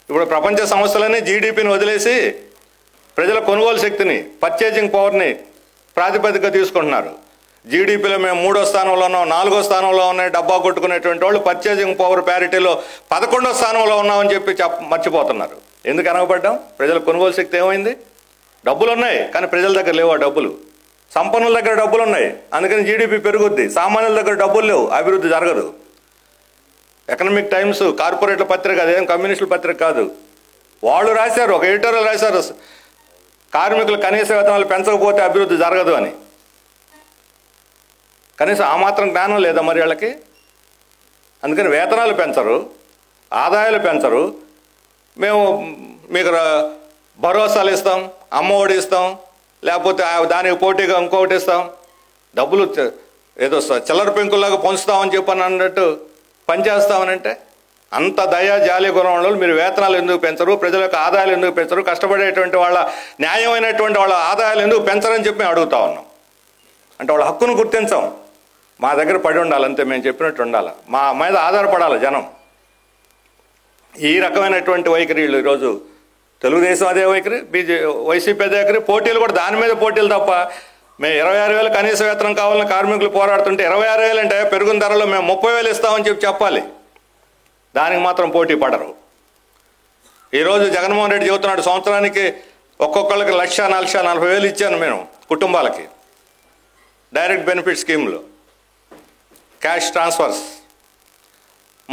ఇప్పుడు ప్రపంచ సంస్థలన్నీ జీడిపిని వదిలేసి ప్రజల కొనుగోలు శక్తిని, పర్చేజింగ్ పవర్ని ప్రాతిపదికగా తీసుకుంటున్నారు. జీడిపిలో మేము 3వ స్థానంలో ఉన్నాం, 4వ స్థానంలో ఉన్నాయి డబ్బా కొట్టుకునేటువంటి వాళ్ళు పర్చేజింగ్ పవర్ ప్యారిటీలో 11వ స్థానంలో ఉన్నామని చెప్పి మర్చిపోతున్నారు. ఎందుకు వెనకబడ్డాం? ప్రజల కొనుగోలు శక్తి ఏమైంది? డబ్బులు ఉన్నాయి కానీ ప్రజల దగ్గర లేవు ఆ డబ్బులు. సంపన్నుల దగ్గర డబ్బులు ఉన్నాయి, అందుకని జీడిపి పెరుగుద్ది. సామాన్యుల దగ్గర డబ్బులు లేవు, అభివృద్ధి జరగదు. ఎకనామిక్ టైమ్స్ కార్పొరేట్ల పత్రిక, అదేం కమ్యూనిస్టుల పత్రిక కాదు. వాళ్ళు రాశారు, ఒక ఎడిటోరియల్ రాశారు, కార్మికుల కనీస వేతనాలు పెంచకపోతే అభివృద్ధి జరగదు అని. కనీసం ఆ మాత్రం జ్ఞానం లేదా మరి వాళ్ళకి? అందుకని వేతనాలు పెంచరు, ఆదాయాలు పెంచరు. మేము మీకు భరోసాలు ఇస్తాం, అమ్మఒడి ఇస్తాం, లేకపోతే దానికి పోటీగా ఇంకొకటి ఇస్తాం, డబ్బులు ఏదో చిల్లర పెంకుల్లాగా పంచుతామని చెప్పని అన్నట్టు పనిచేస్తామనంటే అంత దయా జాలి గుణం వాళ్ళు మీరు వేతనాలు ఎందుకు పెంచరు? ప్రజల యొక్క ఆదాయాలు ఎందుకు పెంచరు? కష్టపడేటువంటి వాళ్ళ న్యాయమైనటువంటి వాళ్ళ ఆదాయాలు ఎందుకు పెంచరని చెప్పి మేము అడుగుతా ఉన్నాం. అంటే వాళ్ళ హక్కును గుర్తించాం, మా దగ్గర పడి ఉండాలి అంతే, మేము చెప్పినట్టు ఉండాలి, మా మీద ఆధారపడాలి జనం. ఈ రకమైనటువంటి వైఖరి ఈరోజు తెలుగుదేశం అదే వైఖరి, వైసీపీ అదే వైఖరి. పోటీలు కూడా దాని మీద పోటీలు తప్ప మేము 26,000 కనీస వేతనం కావాలని కార్మికులు పోరాడుతుంటే 26,000 అంటే పెరుగున ధరలో మేము 30,000 ఇస్తామని చెప్పాలి. దానికి మాత్రం పోటీ పడరు. ఈరోజు జగన్మోహన్ రెడ్డి చెబుతున్నాడు సంవత్సరానికి ఒక్కొక్కళ్ళకి 1,40,000 ఇచ్చాను మేము కుటుంబాలకి, డైరెక్ట్ బెనిఫిట్ స్కీమ్లో క్యాష్ ట్రాన్స్ఫర్స్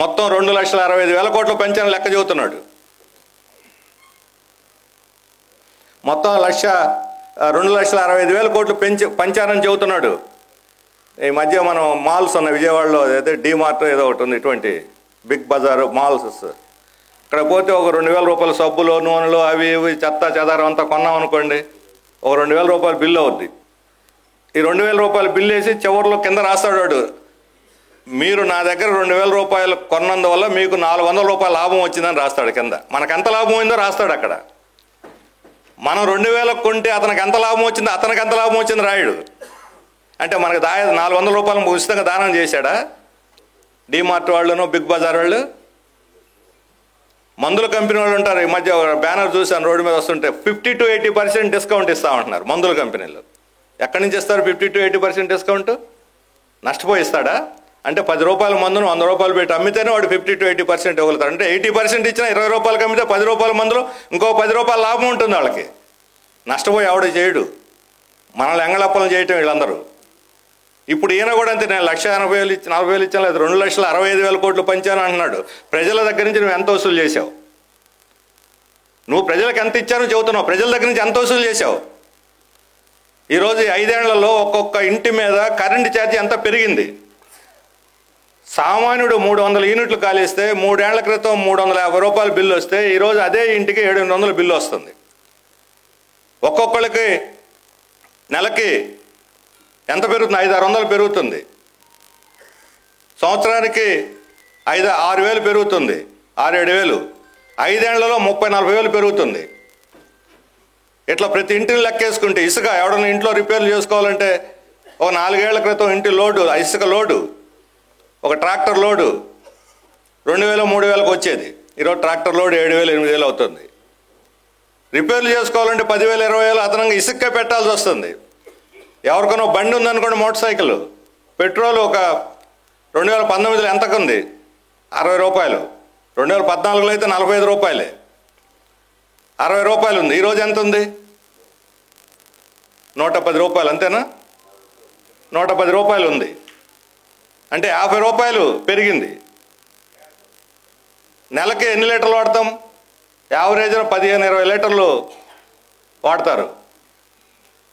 మొత్తం 2,65,000 కోట్లు పెంచాలని లెక్క చెబుతున్నాడు. మొత్తం 2,60,000 కోట్లు పంచారని చెబుతున్నాడు. ఈ మధ్య మనం మాల్స్ ఉన్నాయి విజయవాడలో, అదే డీమార్ట్ ఏదో ఒకటి ఉంది, ఇటువంటి బిగ్ బజార్ మాల్స్. ఇక్కడ పోతే ఒక 2,000 రూపాయల సబ్బులు నూనెలు అవి ఇవి చెత్త చెదారం అంతా కొన్నాం అనుకోండి, ఒక 2,000 రూపాయల బిల్లు అవుద్ది. ఈ 2,000 రూపాయల బిల్లు వేసి చివరిలో కింద రాస్తాడు వాడు, మీరు నా దగ్గర 2,000 రూపాయలు కొన్నందువల్ల మీకు 400 రూపాయల లాభం వచ్చిందని రాస్తాడు కింద. మనకు ఎంత లాభం అయిందో రాస్తాడు అక్కడ. మనం 2,000 కొంటే అతనికి ఎంత లాభం వచ్చిందో అతనికి ఎంత లాభం వచ్చింది రాయుడు. అంటే మనకు 400 రూపాయలు ఉచితంగా దానం చేశాడా? డీమార్ట్ వాళ్ళను బిగ్ బజార్ వాళ్ళు. మందుల కంపెనీ వాళ్ళు ఉంటారు, ఈ మధ్య బ్యానర్ చూశాను రోడ్డు మీద వస్తుంటే 50 to 80% డిస్కౌంట్ ఇస్తామంటున్నారు మందుల కంపెనీలు. ఎక్కడి నుంచి ఇస్తారు 50 to 80% డిస్కౌంట్? నష్టపోయి ఇస్తాడా? అంటే 10 రూపాయల మందును 100 రూపాయలు పెట్టి అమ్మితేనే వాడు 50 to 80% ఇవ్వగలుగుతాడు. అంటే 80% ఇచ్చినా 20 రూపాయలకి అమ్మితే 10 రూపాయల మందులో ఇంకో 10 రూపాయల లాభం ఉంటుంది వాళ్ళకి. నష్టపోయి ఆవిడ చేయడు, మనల్ని ఎంగళప్పలను చేయటం వీళ్ళందరూ. ఇప్పుడు ఈయన కూడా అంతే, నేను 1,80,000 ఇచ్చి 40,000 ఇచ్చాను, లేదు 2,65,000 కోట్లు పంచాను అంటున్నాడు. ప్రజల దగ్గర నుంచి నువ్వు ఎంత వసూలు చేశావు? నువ్వు ప్రజలకు ఎంత ఇచ్చారో చెబుతున్నావు, ప్రజల దగ్గర నుంచి ఎంత వసూలు చేశావు? ఈరోజు 5 ఏళ్లలో ఒక్కొక్క ఇంటి మీద కరెంటు ఛార్జీ ఎంత పెరిగింది. సామాన్యుడు 300 యూనిట్లు కాలిస్తే 3 ఏళ్ల క్రితం 350 రూపాయల బిల్లు వస్తే ఈరోజు అదే ఇంటికి 700 బిల్లు వస్తుంది. ఒక్కొక్కరికి నెలకి ఎంత పెరుగుతుంది? 500-600 పెరుగుతుంది. సంవత్సరానికి 5-6 పెరుగుతుంది, 6-7 5 ఏళ్లలో 30-40 వేలు పెరుగుతుంది. ఇట్లా ప్రతి ఇంటిని లెక్కేసుకుంటే ఇసుక ఎవడన్నా ఇంట్లో రిపేర్లు చేసుకోవాలంటే ఒక 4 ఏళ్ల క్రితం ఇంటి లోడు, ఇసుక లోడు, ఒక ట్రాక్టర్ లోడు 2000-3000కు వచ్చేది. ఈరోజు ట్రాక్టర్ లోడ్ 7000-8000 అవుతుంది. రిపేర్లు చేసుకోవాలంటే 10,000-20,000 అదనంగా ఇసుక్కే పెట్టాల్సి వస్తుంది. ఎవరికైనా బండి ఉందనుకోండి, మోటార్ సైకిల్ పెట్రోల్ ఒక 2019లో ఎంతకుంది? 60 రూపాయలు. 2014లో అయితే 45 రూపాయలే, 60 రూపాయలు ఉంది. ఈరోజు ఎంత ఉంది? 110 రూపాయలు, అంతేనా? 110 రూపాయలు ఉంది. అంటే 50 రూపాయలు పెరిగింది. నెలకి ఎన్ని లీటర్లు వాడతాం? యావరేజ్గా 15-20 లీటర్లు వాడతారు.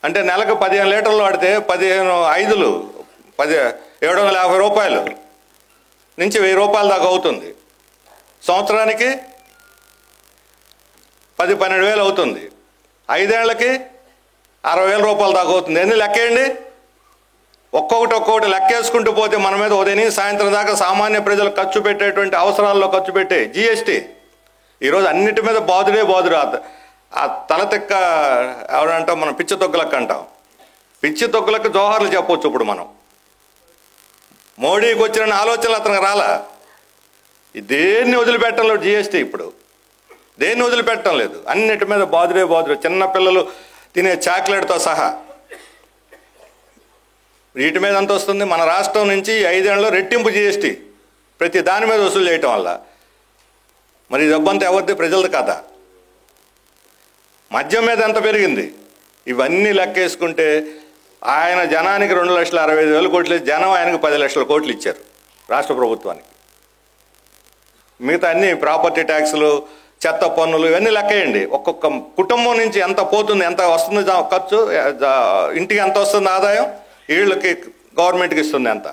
అంటే నెలకు 15 లీటర్లు వాడితే 15 750 రూపాయలు నుంచి 1000 రూపాయల దాకా అవుతుంది. సంవత్సరానికి 10-12 వేలు అవుతుంది. 5 ఏళ్లకి 60,000 రూపాయల దాకా అవుతుంది. ఎన్ని లెక్కేయండి? ఒక్కొక్కటి లెక్కేసుకుంటూ పోతే మన మీద ఉదయం సాయంత్రం దాకా సామాన్య ప్రజలు ఖర్చు పెట్టేటువంటి అవసరాల్లో ఖర్చు పెట్టే జీఎస్టీ ఈరోజు అన్నిటి మీద బాదుడే బాదుడు. ఆ తలతెక్క ఎవరంటాం మనం, పిచ్చి తొక్కులకు అంటాం. పిచ్చి తొక్కులకు జోహార్లు చెప్పవచ్చు. ఇప్పుడు మనం మోడీకి వచ్చిన ఆలోచనలు అతనికి రాలా. దేన్ని వదిలిపెట్టడం లేదు జీఎస్టీ. ఇప్పుడు దేన్ని వదిలిపెట్టడం లేదు, అన్నిటి మీద బాదుడే బాదుడు. చిన్నపిల్లలు తినే చాక్లెట్తో సహా వీటి మీద ఎంత వస్తుంది? మన రాష్ట్రం నుంచి 5 ఏళ్లలో రెట్టింపు జీఎస్టీ ప్రతి దాని మీద వసూలు చేయటం వల్ల. మరి డబ్బంతా ఎవరిది? ప్రజలది కదా. మద్యం మీద ఎంత పెరిగింది? ఇవన్నీ లెక్కేసుకుంటే ఆయన జనానికి 2,65,000 కోట్లు, జనం ఆయనకు 10 లక్షల కోట్లు ఇచ్చారు రాష్ట్ర ప్రభుత్వానికి. మిగతా అన్ని ప్రాపర్టీ ట్యాక్సులు, చెత్త పన్నులు ఇవన్నీ లెక్కేయండి. ఒక్కొక్క కుటుంబం నుంచి ఎంత పోతుంది, ఎంత వస్తుంది ఖర్చు, ఇంటికి ఎంత వస్తుంది ఆదాయం, వీళ్ళకి గవర్నమెంట్కి ఇస్తుంది ఎంత.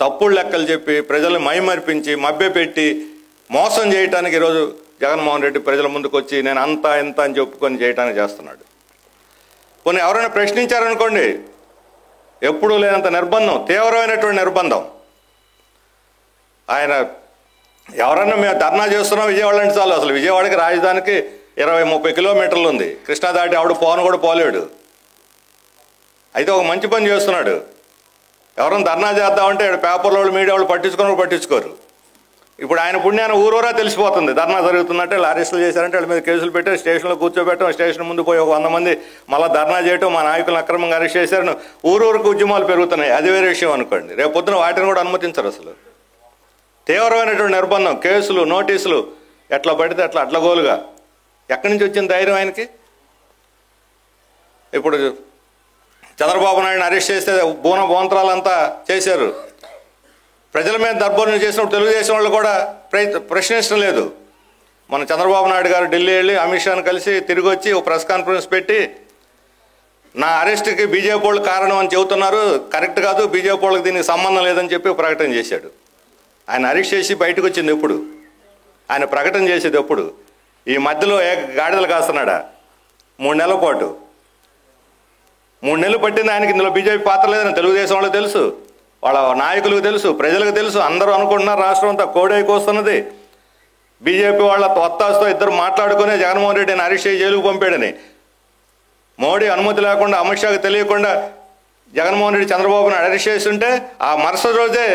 తప్పుడు లెక్కలు చెప్పి ప్రజల్ని మైమర్పించి మభ్యపెట్టి మోసం చేయడానికి ఈరోజు జగన్మోహన్ రెడ్డి ప్రజల ముందుకు వచ్చి నేను అంతా ఎంత అని చెప్పుకొని చేయడానికి చేస్తున్నాడు. కొన్ని ఎవరైనా ప్రశ్నించారనుకోండి, ఎప్పుడూ లేనంత నిర్బంధం, తీవ్రమైనటువంటి నిర్బంధం. ఆయన ఎవరన్నా మేము ధర్నా చేస్తున్నాం విజయవాడ అంటే చాలు, అసలు విజయవాడకి రాజధానికి 20-30 కిలోమీటర్లు ఉంది. కృష్ణా దాటి ఆవిడ పోను కూడా పోలేడు. అయితే ఒక మంచి పని చేస్తున్నాడు. ఎవరైనా ధర్నా చేద్దామంటే పేపర్లో వాళ్ళు, మీడియా వాళ్ళు పట్టించుకోరు. ఇప్పుడు ఆయన పుణ్యాన్ని ఊరూరా తెలిసిపోతుంది. ధర్నా జరుగుతుందంటే వాళ్ళు అరెస్టులు చేశారంటే వాళ్ళ మీద కేసులు పెట్టి స్టేషన్లో కూర్చోబెట్టడం, స్టేషన్ ముందు పోయి ఒక 100 మంది మళ్ళీ ధర్నా చేయటం, మా నాయకులను అక్రమంగా అరెస్ట్ చేశారని ఊరూరికి ఉద్యమాలు పెరుగుతున్నాయి. అది వేరే విషయం అనుకోండి. రేపు పొద్దున వాటిని కూడా అనుమతించరు. అసలు తీవ్రమైనటువంటి నిర్బంధం, కేసులు, నోటీసులు, ఎట్లా పడితే అట్లా అడ్లగోలుగా. ఎక్కడి నుంచి వచ్చిన ధైర్యం ఆయనకి? ఇప్పుడు చంద్రబాబు నాయుడుని అరెస్ట్ చేస్తే బోంతరాలంతా చేశారు. ప్రజల మీద దర్బారు చేసినప్పుడు తెలుగుదేశం వాళ్ళు కూడా ప్రశ్నించడం లేదు. మన చంద్రబాబు నాయుడు గారు ఢిల్లీ వెళ్ళి అమిత్ షాను కలిసి తిరిగి వచ్చి ఒక ప్రెస్ కాన్ఫరెన్స్ పెట్టి నా అరెస్ట్కి బీజేపీ వాళ్ళు కారణం అని చెబుతున్నారు, కరెక్ట్ కాదు, బీజేపీ వాళ్ళకి దీనికి సంబంధం లేదని చెప్పి ప్రకటన చేశాడు. ఆయన అరెస్ట్ చేసి బయటకు వచ్చింది ఎప్పుడు? ఆయన ప్రకటన చేసేది ఎప్పుడు? ఈ మధ్యలో గాడిదలు కాస్తున్నాడా 3 నెలల పాటు? 3 నెలలు పట్టింది ఆయనకి. ఇందులో బీజేపీ పాత్ర లేదని తెలుగుదేశం వాళ్ళకి తెలుసు, వాళ్ళ నాయకులకు తెలుసు, ప్రజలకు తెలుసు. అందరూ అనుకుంటున్నారు రాష్ట్రం అంతా కోడైకి వస్తున్నది. బీజేపీ వాళ్ళ ఒత్తాసుతో ఇద్దరు మాట్లాడుకునే జగన్మోహన్ రెడ్డిని అరెస్ట్ చేసి జైలుకు పంపాడని. మోడీ అనుమతి లేకుండా, అమిత్ షాకి తెలియకుండా జగన్మోహన్ రెడ్డి చంద్రబాబుని అరెస్ట్ చేస్తుంటే ఆ మరుసటి రోజే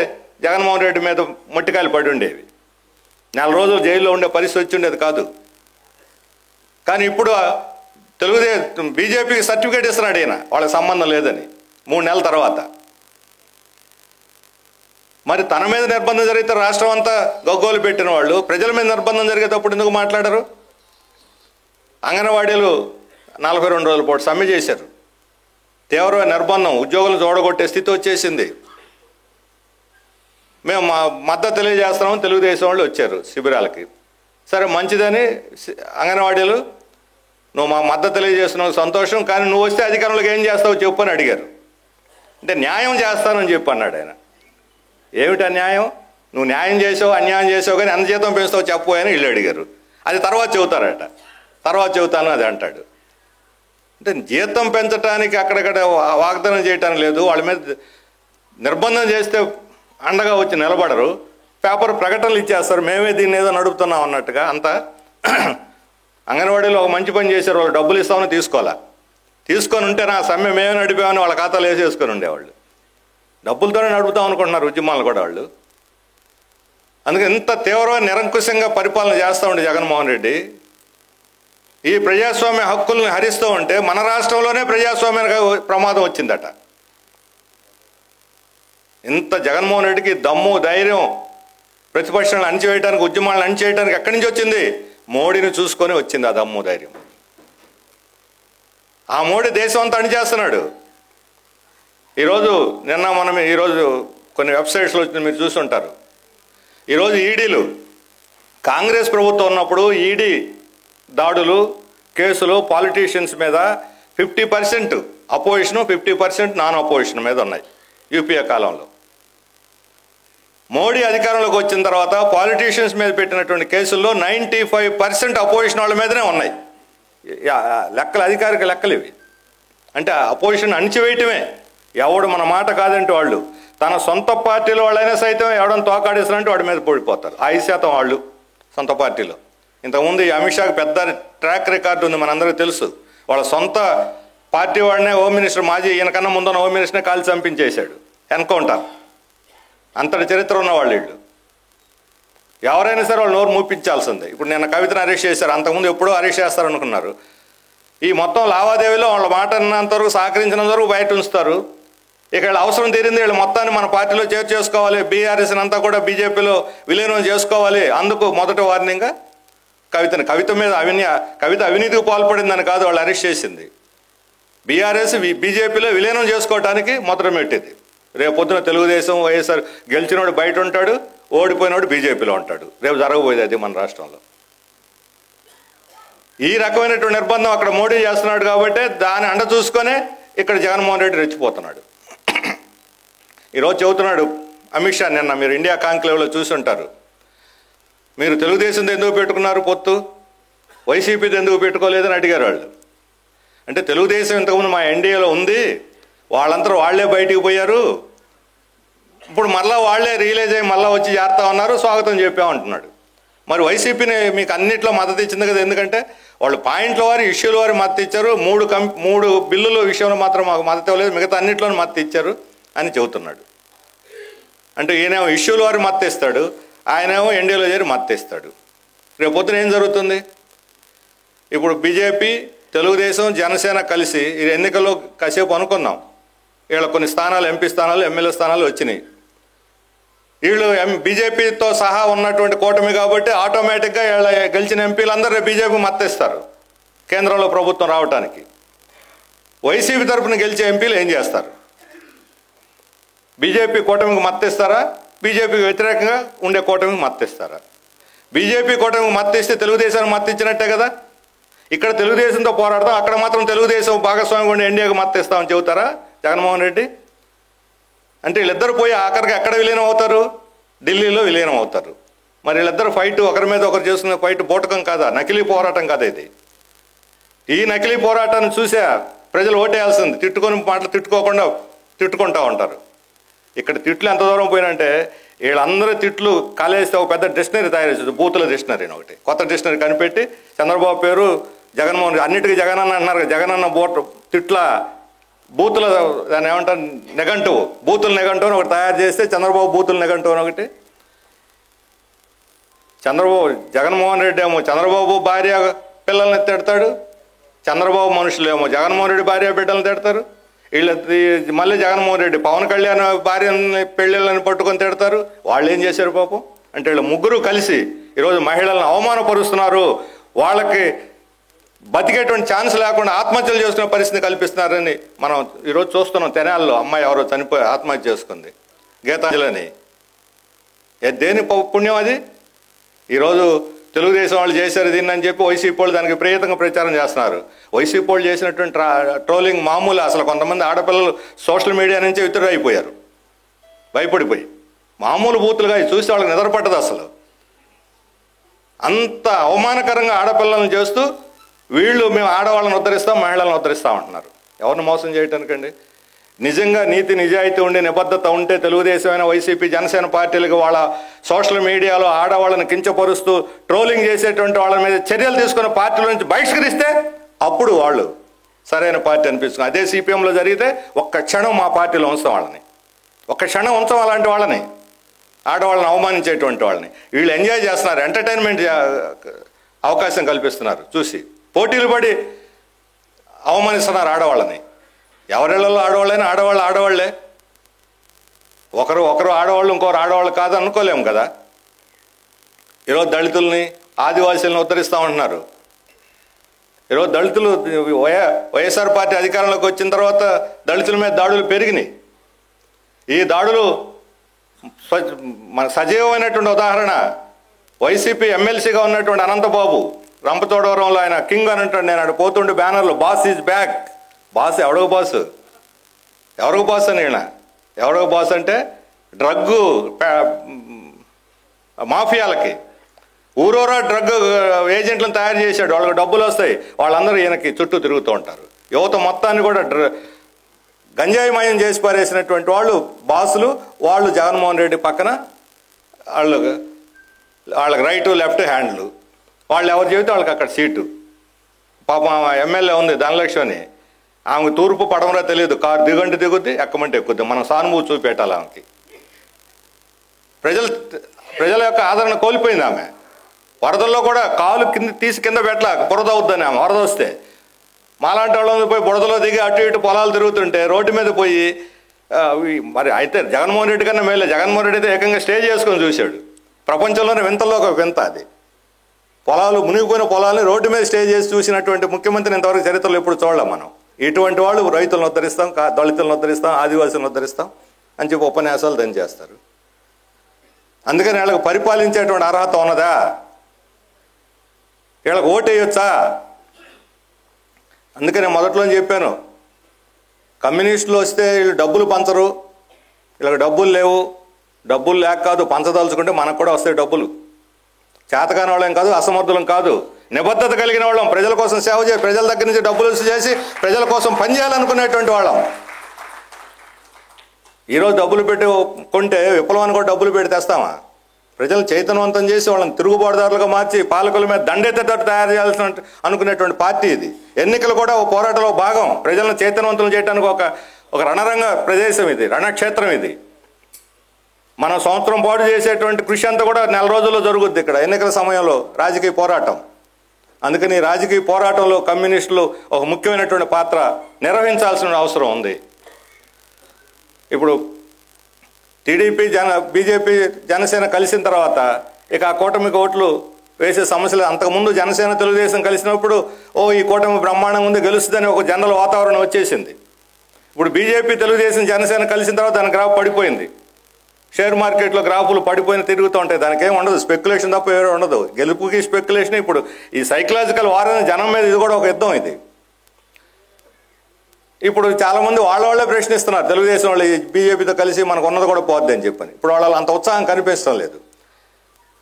జగన్మోహన్ రెడ్డి మీద మొట్టికాయలు పడి ఉండేవి. 4 రోజులు జైల్లో ఉండే పరిస్థితి వచ్చి ఉండేది కాదు. కానీ ఇప్పుడు బీజేపీకి సర్టిఫికేట్ ఇస్తున్నాడు ఈయన, వాళ్ళకి సంబంధం లేదని 3 నెలల తర్వాత. మరి తన మీద నిర్బంధం జరిగితే రాష్ట్రం అంతా గగ్గోలు పెట్టిన వాళ్ళు ప్రజల మీద నిర్బంధం జరిగేటప్పుడు ఎందుకు మాట్లాడరు? అంగన్వాడీలు 42 రోజుల పాటు సమ్మె చేశారు. తీవ్రమైన నిర్బంధం, ఉద్యోగులు చూడగొట్టే స్థితి వచ్చేసింది. మేము మా మద్దతు తెలియజేస్తున్నామని తెలుగుదేశం వాళ్ళు వచ్చారు శిబిరాలకి. సరే మంచిదని అంగన్వాడీలు నువ్వు మా మద్దతు తెలియజేస్తున్నావు సంతోషం, కానీ నువ్వు వస్తే అధికారంలోకి ఏం చేస్తావు చెప్పు అని అడిగారు. అంటే న్యాయం చేస్తానని చెప్పి అన్నాడు ఆయన. ఏమిటి అన్యాయం? నువ్వు న్యాయం చేసావు అన్యాయం చేసావు కానీ ఎంత జీతం పెంచుతావు చెప్పు అని వీళ్ళు అడిగారు. అది తర్వాత చెబుతారట, తర్వాత చెబుతాను అది అంటాడు. అంటే జీతం పెంచడానికి అక్కడక్కడ వాగ్దానం చేయటానికి లేదు, వాళ్ళ మీద నిర్బంధం చేస్తే అండగా వచ్చి నిలబడరు, పేపర్ ప్రకటనలు ఇచ్చేస్తారు, మేమే దీన్ని ఏదో నడుపుతున్నాం అన్నట్టుగా. అంతా అంగన్వాడీలో ఒక మంచి పని చేశారు, వాళ్ళు డబ్బులు ఇస్తామని తీసుకోవాలా, తీసుకొని ఉంటే నా సమ్మె మేమే నడిపామని వాళ్ళ ఖాతాలు వేసేసుకొని ఉండేవాళ్ళు. డబ్బులతోనే నడుపుతాం అనుకుంటున్నారు ఉద్యమాలు కూడా వాళ్ళు. అందుకే ఇంత తీవ్రమైన నిరంకుశంగా పరిపాలన చేస్తూ ఉండే జగన్మోహన్ రెడ్డి ఈ ప్రజాస్వామ్య హక్కుల్ని హరిస్తూ ఉంటే మన రాష్ట్రంలోనే ప్రజాస్వామ్యానికి ప్రమాదం వచ్చిందట. ఇంత జగన్మోహన్ రెడ్డికి దమ్ము ధైర్యం ప్రతిపక్షాలను అణిచివేయడానికి ఉద్యమాలను అణిచివేయడానికి ఎక్కడి నుంచి వచ్చింది? మోడీని చూసుకొని వచ్చింది ఆ దమ్ము ధైర్యం. ఆ మోడీ దేశం అంతా అణిచేస్తున్నాడు. ఈరోజు కొన్ని వెబ్సైట్స్లో వచ్చింది మీరు చూసుంటారు. ఈరోజు ఈడీలు కాంగ్రెస్ ప్రభుత్వం ఉన్నప్పుడు ఈడీ దాడులు కేసులు పాలిటీషియన్స్ మీద 50% అపోజిషను 50% నాన్ అపోజిషన్ మీద ఉన్నాయి యూపీఏ కాలంలో. మోడీ అధికారంలోకి వచ్చిన తర్వాత పాలిటీషియన్స్ మీద పెట్టినటువంటి కేసుల్లో 95% అపోజిషన్ వాళ్ళ మీదనే ఉన్నాయి. లెక్కలు అధికారిక లెక్కలు ఇవి. అంటే అపోజిషన్ అణిచివేయటమే. ఎవడు మన మాట కాదంటే వాళ్ళు తన సొంత పార్టీలో వాళ్ళైనా సైతం ఎవడని తోకాడేసినంటే వాడి మీద పడిపోతారు. 5% వాళ్ళు సొంత పార్టీలో. ఇంతకుముందు ఈ అమిత్ షాకి పెద్ద ట్రాక్ రికార్డు ఉంది, మనందరికీ తెలుసు. వాళ్ళ సొంత పార్టీ వాడినే హోమ్ మినిస్టర్, మాజీ ఈయనకన్నా ముందున్న హోమ్ మినిస్టర్నే కాల్చి చంపించేశాడు, ఎన్కౌంటర్. అంతటి చరిత్ర ఉన్నవాళ్ళు వీళ్ళు. ఎవరైనా సరే వాళ్ళు నోరు మూపించాల్సిందే. ఇప్పుడు నిన్న కవితను అరెస్ట్ చేశారు, అంతకుముందు ఎప్పుడో అరెస్ట్ చేస్తారనుకున్నారు. ఈ మొత్తం లావాదేవీలో వాళ్ళ మాట అన్నంతవరకు సహకరించినంత వరకు బయట ఉంచుతారు. ఇక వీళ్ళ అవసరం తీరింది, వీళ్ళు మొత్తాన్ని మన పార్టీలో చేర్చేసుకోవాలి, బీఆర్ఎస్ని అంతా కూడా బీజేపీలో విలీనం చేసుకోవాలి. అందుకు మొదటి వార్నింగ్గా కవిత అవినీతికి పాల్పడిందని కాదు వాళ్ళు అరెస్ట్ చేసింది, బీఆర్ఎస్ బీజేపీలో విలీనం చేసుకోవడానికి మొదట పెట్టింది. రేపొద్దున తెలుగుదేశం వైఎస్ఆర్ గెలిచినోడు బయట ఉంటాడు, ఓడిపోయినోడు బీజేపీలో ఉంటాడు. రేపు జరగబోయేది అది మన రాష్ట్రంలో. ఈ రకమైనటువంటి నిర్బంధం అక్కడ మోడీ చేస్తున్నాడు కాబట్టి దాన్ని అండ చూసుకొనే ఇక్కడ జగన్మోహన్ రెడ్డి రెచ్చిపోతున్నాడు. ఈరోజు చెబుతున్నాడు అమిత్ షా, నిన్న మీరు ఇండియా కాంక్లేవ్లో చూసి ఉంటారు, మీరు తెలుగుదేశం ఎందుకు పెట్టుకున్నారు పొత్తు, వైసీపీది ఎందుకు పెట్టుకోలేదని అడిగారు వాళ్ళు. అంటే తెలుగుదేశం ఇంతకుముందు మా ఎన్డీఏలో ఉంది, వాళ్ళంతా వాళ్లే బయటికి పోయారు, ఇప్పుడు మళ్ళీ వాళ్లే రియలైజ్ అయ్యి మళ్ళీ వచ్చి చేరుతా ఉన్నారు, స్వాగతం చెప్పామంటున్నాడు. మరి వైసీపీని మీకు అన్నింటిలో మద్దతు ఇచ్చింది కదా, ఎందుకంటే వాళ్ళు పాయింట్ల వారి ఇష్యూల వారి మద్దతు ఇచ్చారు, మూడు బిల్లుల విషయంలో మాత్రం మాకు మద్దతు ఇవ్వలేదు, మిగతా అన్నింటిలోనూ మద్దతు ఇచ్చారు అని చెబుతున్నాడు. అంటే ఈయనేమో ఇష్యూల వారి మద్దతు ఇస్తాడు, ఆయనేమో ఎన్డీఏలో చేరి మద్దతు ఇస్తాడు. రేపొద్దున ఏం జరుగుతుంది? ఇప్పుడు బీజేపీ తెలుగుదేశం జనసేన కలిసి ఈ ఎన్నికల్లో కాసేపు అనుకున్నాం, వీళ్ళ కొన్ని స్థానాలు ఎంపీ స్థానాలు ఎమ్మెల్యే స్థానాలు వచ్చినాయి. వీళ్ళు బీజేపీతో సహా ఉన్నటువంటి కూటమి కాబట్టి ఆటోమేటిక్గా వీళ్ళ గెలిచిన ఎంపీలందరూ బీజేపీ మద్దతిస్తారు కేంద్రంలో ప్రభుత్వం రావడానికి. వైసీపీ తరఫున గెలిచే ఎంపీలు ఏం చేస్తారు? బీజేపీ కూటమికి మద్దతిస్తారా, బీజేపీకి వ్యతిరేకంగా ఉండే కూటమికి మద్దతిస్తారా? బీజేపీ కూటమికి మద్దతిస్తే తెలుగుదేశానికి మద్దతిచ్చినట్టే కదా. ఇక్కడ తెలుగుదేశంతో పోరాడతాం, అక్కడ మాత్రం తెలుగుదేశం భాగస్వామి ఉండి ఎన్డీఏకి మద్దతిస్తామని చెబుతారా జగన్మోహన్ రెడ్డి? అంటే వీళ్ళిద్దరు పోయి ఆఖరికి ఎక్కడ విలీనం అవుతారు? ఢిల్లీలో విలీనం అవుతారు. మరి వీళ్ళిద్దరు ఫైట్ ఒకరి మీద ఒకరు చేస్తున్న ఫైట్ బోటకం కాదా, నకిలీ పోరాటం కాదా ఇది? ఈ నకిలీ పోరాటాన్ని చూసా ప్రజలు ఓటేయాల్సింది. తిట్టుకొని మాటలు తిట్టుకుంటూ ఉంటారు. ఇక్కడ తిట్లు ఎంత దూరం పోయినంటే వీళ్ళందరూ తిట్లు కాలేస్తే ఒక పెద్ద డిక్షనరీ తయారు చేసేది, బూతుల డిక్షనరీ అని ఒకటి కొత్త డిక్షనరీ కనిపెట్టి చంద్రబాబు పేరు జగన్మోహన్, అన్నిటికీ జగనన్న అంటున్నారు, జగనన్న తిట్ల బూతుల దాన్ని ఏమంటారు నెగంటివ్, బూతుల నెగంటివ్ అని ఒకటి తయారు చేస్తే చంద్రబాబు బూతుల నెగంటివ్ అని ఒకటి. జగన్మోహన్ రెడ్డి ఏమో చంద్రబాబు భార్య పిల్లల్ని తిడతాడు, చంద్రబాబు మనుషులు ఏమో జగన్మోహన్ రెడ్డి భార్య బిడ్డలను తిడతారు. మళ్ళీ జగన్మోహన్ రెడ్డి పవన్ కళ్యాణ్ భార్యని పెళ్ళిళ్ళని పట్టుకొని తిడతారు. వాళ్ళు ఏం చేశారు పాపం అంటే వీళ్ళు ముగ్గురు కలిసి ఈరోజు మహిళలను అవమానపరుస్తున్నారు, వాళ్ళకి బతికేటువంటి ఛాన్స్ లేకుండా ఆత్మహత్యలు చేసుకునే పరిస్థితి కల్పిస్తున్నారని మనం ఈరోజు చూస్తున్నాం. తెనాల్లో అమ్మాయి ఎవరో చనిపోయి ఆత్మహత్య చేసుకుంది, గీతాంజలి. దేని పుణ్యం అది? ఈరోజు తెలుగుదేశం వాళ్ళు చేశారు దీన్ని అని చెప్పి వైసీపీ వాళ్ళు దానికి ప్రియతంగా ప్రచారం చేస్తున్నారు. వైసీపీ వాళ్ళు చేసినటువంటి ట్రోలింగ్ మామూలు. అసలు కొంతమంది ఆడపిల్లలు సోషల్ మీడియా నుంచి విత్డ్రా అయిపోయారు భయపడిపోయి. మామూలు బూతులుగా చూసి వాళ్ళకి నిద్రపట్టదు. అసలు అంత అవమానకరంగా ఆడపిల్లలను చేస్తూ వీళ్ళు మేము ఆడవాళ్ళని ఉద్ధరిస్తాం, మహిళలను ఉద్ధరిస్తాం అంటున్నారు. ఎవరిని మోసం చేయటానికండి? నిజంగా నీతి నిజాయితీ ఉండి నిబద్ధత ఉంటే తెలుగుదేశమైన వైసీపీ జనసేన పార్టీలకు వాళ్ళ సోషల్ మీడియాలో ఆడవాళ్ళని కించపరుస్తూ ట్రోలింగ్ చేసేటువంటి వాళ్ళ మీద చర్యలు తీసుకున్న పార్టీల నుంచి బహిష్కరిస్తే అప్పుడు వాళ్ళు సరైన పార్టీ అనిపిస్తుంది. అదే సిపిఎంలో జరిగితే ఒక్క క్షణం మా పార్టీలో ఉంచాం వాళ్ళని, ఒక్క క్షణం ఉంచాం అలాంటి వాళ్ళని, ఆడవాళ్ళని అవమానించేటువంటి వాళ్ళని. వీళ్ళు ఎంజాయ్ చేస్తున్నారు, ఎంటర్టైన్మెంట్ అవకాశం కల్పిస్తున్నారు. చూసి పోటీలు పడి అవమానిస్తున్నారు ఆడవాళ్ళని. ఎవరిళ్లలో ఆడవాళ్ళైనా ఆడవాళ్ళే. ఒకరు ఆడవాళ్ళు ఇంకొకరు ఆడవాళ్ళు కాదు అనుకోలేము కదా. ఈరోజు దళితుల్ని ఆదివాసీలను ఉద్ధరిస్తామంటున్నారు. ఈరోజు దళితులు వైఎస్ఆర్ పార్టీ అధికారంలోకి వచ్చిన తర్వాత దళితుల మీద దాడులు పెరిగినాయి. ఈ దాడులు మన సజీవమైనటువంటి ఉదాహరణ వైసీపీ ఎమ్మెల్సీగా ఉన్నటువంటి అనంతబాబు రంపచోడవరంలో ఆయన కింగ్ అని అంటాడు. నేను అక్కడ పోతుండే బ్యానర్లో బాస్ ఈజ్ బ్యాక్. బాస్ ఎవడో బాస్? ఎవరికి బాస్ అని ఈయన ఎవడో బాస్ అంటే డ్రగ్గు మాఫియాలకి ఊరూరా డ్రగ్ ఏజెంట్లను తయారు చేశాడు. వాళ్ళకి డబ్బులు వస్తాయి, వాళ్ళందరూ ఈయనకి చుట్టూ తిరుగుతూ ఉంటారు. యువత మొత్తాన్ని కూడా గంజాయిమయం చేసి పారేసినటువంటి వాళ్ళు బాసులు. వాళ్ళు జగన్మోహన్ రెడ్డి పక్కన వాళ్ళకి రైటు లెఫ్ట్ హ్యాండ్లు. వాళ్ళు ఎవరు చెబితే వాళ్ళకి అక్కడ సీటు. పాపం ఎమ్మెల్యే ఉంది ధనలక్ష్మి, ఆమెకు తూర్పు పడమరా తెలియదు. కారు దిగంటే దిగుద్ది, ఎక్కమంటే ఎక్కుద్ది. మనం సానుభూతి చూపెట్టాలి ఆమెకి. ప్రజల యొక్క ఆదరణ కోల్పోయింది ఆమె. వరదల్లో కూడా కాలు కింద పెట్టలా, బురద అవుద్దని ఆమె. వరద వస్తే మాలాంటి వాళ్ళని పోయి బురదలో దిగి అటు ఇటు పొలాలు తిరుగుతుంటే రోడ్డు మీద పోయి మరి అయితే జగన్మోహన్ రెడ్డి కన్నా మేలే. జగన్మోహన్ రెడ్డి అయితే ఏకంగా స్టే చేసుకొని చూశాడు. ప్రపంచంలోనే వింతల్లో ఒక వింత అది. పొలాలు మునిగిపోయిన పొలాలని రోడ్డు మీద స్టే చేసి చూసినటువంటి ముఖ్యమంత్రిని ఇంతవరకు చరిత్రలో ఎప్పుడు చూడలేం మనం. ఇటువంటి వాళ్ళు రైతులను ఉద్ధరిస్తాం, దళితులను ఉద్ధరిస్తాం, ఆదివాసులను ఉద్ధరిస్తాం అని చెప్పి ఉపన్యాసాలు దాన్ని చేస్తారు. అందుకని వీళ్ళకి పరిపాలించేటువంటి అర్హత ఉన్నదా? వీళ్ళకి ఓటేయొచ్చా? అందుకని మొదట్లో చెప్పాను, కమ్యూనిస్టులు వస్తే వీళ్ళు డబ్బులు పంచరు, వీళ్ళకి డబ్బులు లేవు. డబ్బులు లేక కాదు, పంచదలుచుకుంటే మనకు కూడా వస్తాయి డబ్బులు. చేతకాని వాళ్ళం కాదు, అసమర్థులం కాదు, నిబద్ధత కలిగిన వాళ్ళం. ప్రజల కోసం సేవ చేసి ప్రజల దగ్గర నుంచి డబ్బులు చేసి ప్రజల కోసం పనిచేయాలనుకునేటువంటి వాళ్ళం. ఈరోజు డబ్బులు పెట్టి కొంటే విప్లవాన్ని కూడా డబ్బులు పెట్టి తెస్తామా? ప్రజలను చైతన్యవంతం చేసి వాళ్ళని తిరుగుబాటుదారులుగా మార్చి పాలకుల మీద దండెత్తేటట్టు తయారు చేయాల్సిన అనుకునేటువంటి పార్టీ ఇది. ఎన్నికలు కూడా ఒక పోరాటంలో భాగం. ప్రజలను చైతన్యవంతం చేయడానికి ఒక రణరంగ ప్రదేశం ఇది, రణక్షేత్రం ఇది. మనం సంవత్సరం పాటు చేసేటువంటి కృషి అంతా కూడా నెల రోజుల్లో జరుగుద్ది ఇక్కడ ఎన్నికల సమయంలో రాజకీయ పోరాటం. అందుకని రాజకీయ పోరాటంలో కమ్యూనిస్టులు ఒక ముఖ్యమైనటువంటి పాత్ర నిర్వహించాల్సిన అవసరం ఉంది. ఇప్పుడు టీడీపీ బీజేపీ జనసేన కలిసిన తర్వాత ఇక ఆ కూటమికి ఓట్లు వేసే సమస్యలు. అంతకుముందు జనసేన తెలుగుదేశం కలిసినప్పుడు ఈ కూటమి బ్రహ్మాండంగా ఉంది, గెలుస్తుందని ఒక జనరల్ వాతావరణం వచ్చేసింది. ఇప్పుడు బీజేపీ తెలుగుదేశం జనసేన కలిసిన తర్వాత దాని గ్రాఫ్ పడిపోయింది. షేర్ మార్కెట్లో గ్రాఫులు పడిపోయిన తిరుగుతూ ఉంటాయి. దానికి ఏమి ఉండదు, స్పెక్యులేషన్ తప్ప ఏమీ ఉండదు. గెలుపుకి స్పెక్యులేషన్. ఇప్పుడు ఈ సైకలాజికల్ వార్ అనే జనం మీద ఇది కూడా ఒక యుద్ధం. ఇది ఇప్పుడు చాలామంది వాళ్ళే ప్రశ్నిస్తున్నారు, తెలుగుదేశం వాళ్ళు బీజేపీతో కలిసి మనకు ఉన్నది కూడా పోద్ది అని చెప్పని. ఇప్పుడు వాళ్ళు అంత ఉత్సాహం కనిపించడం లేదు.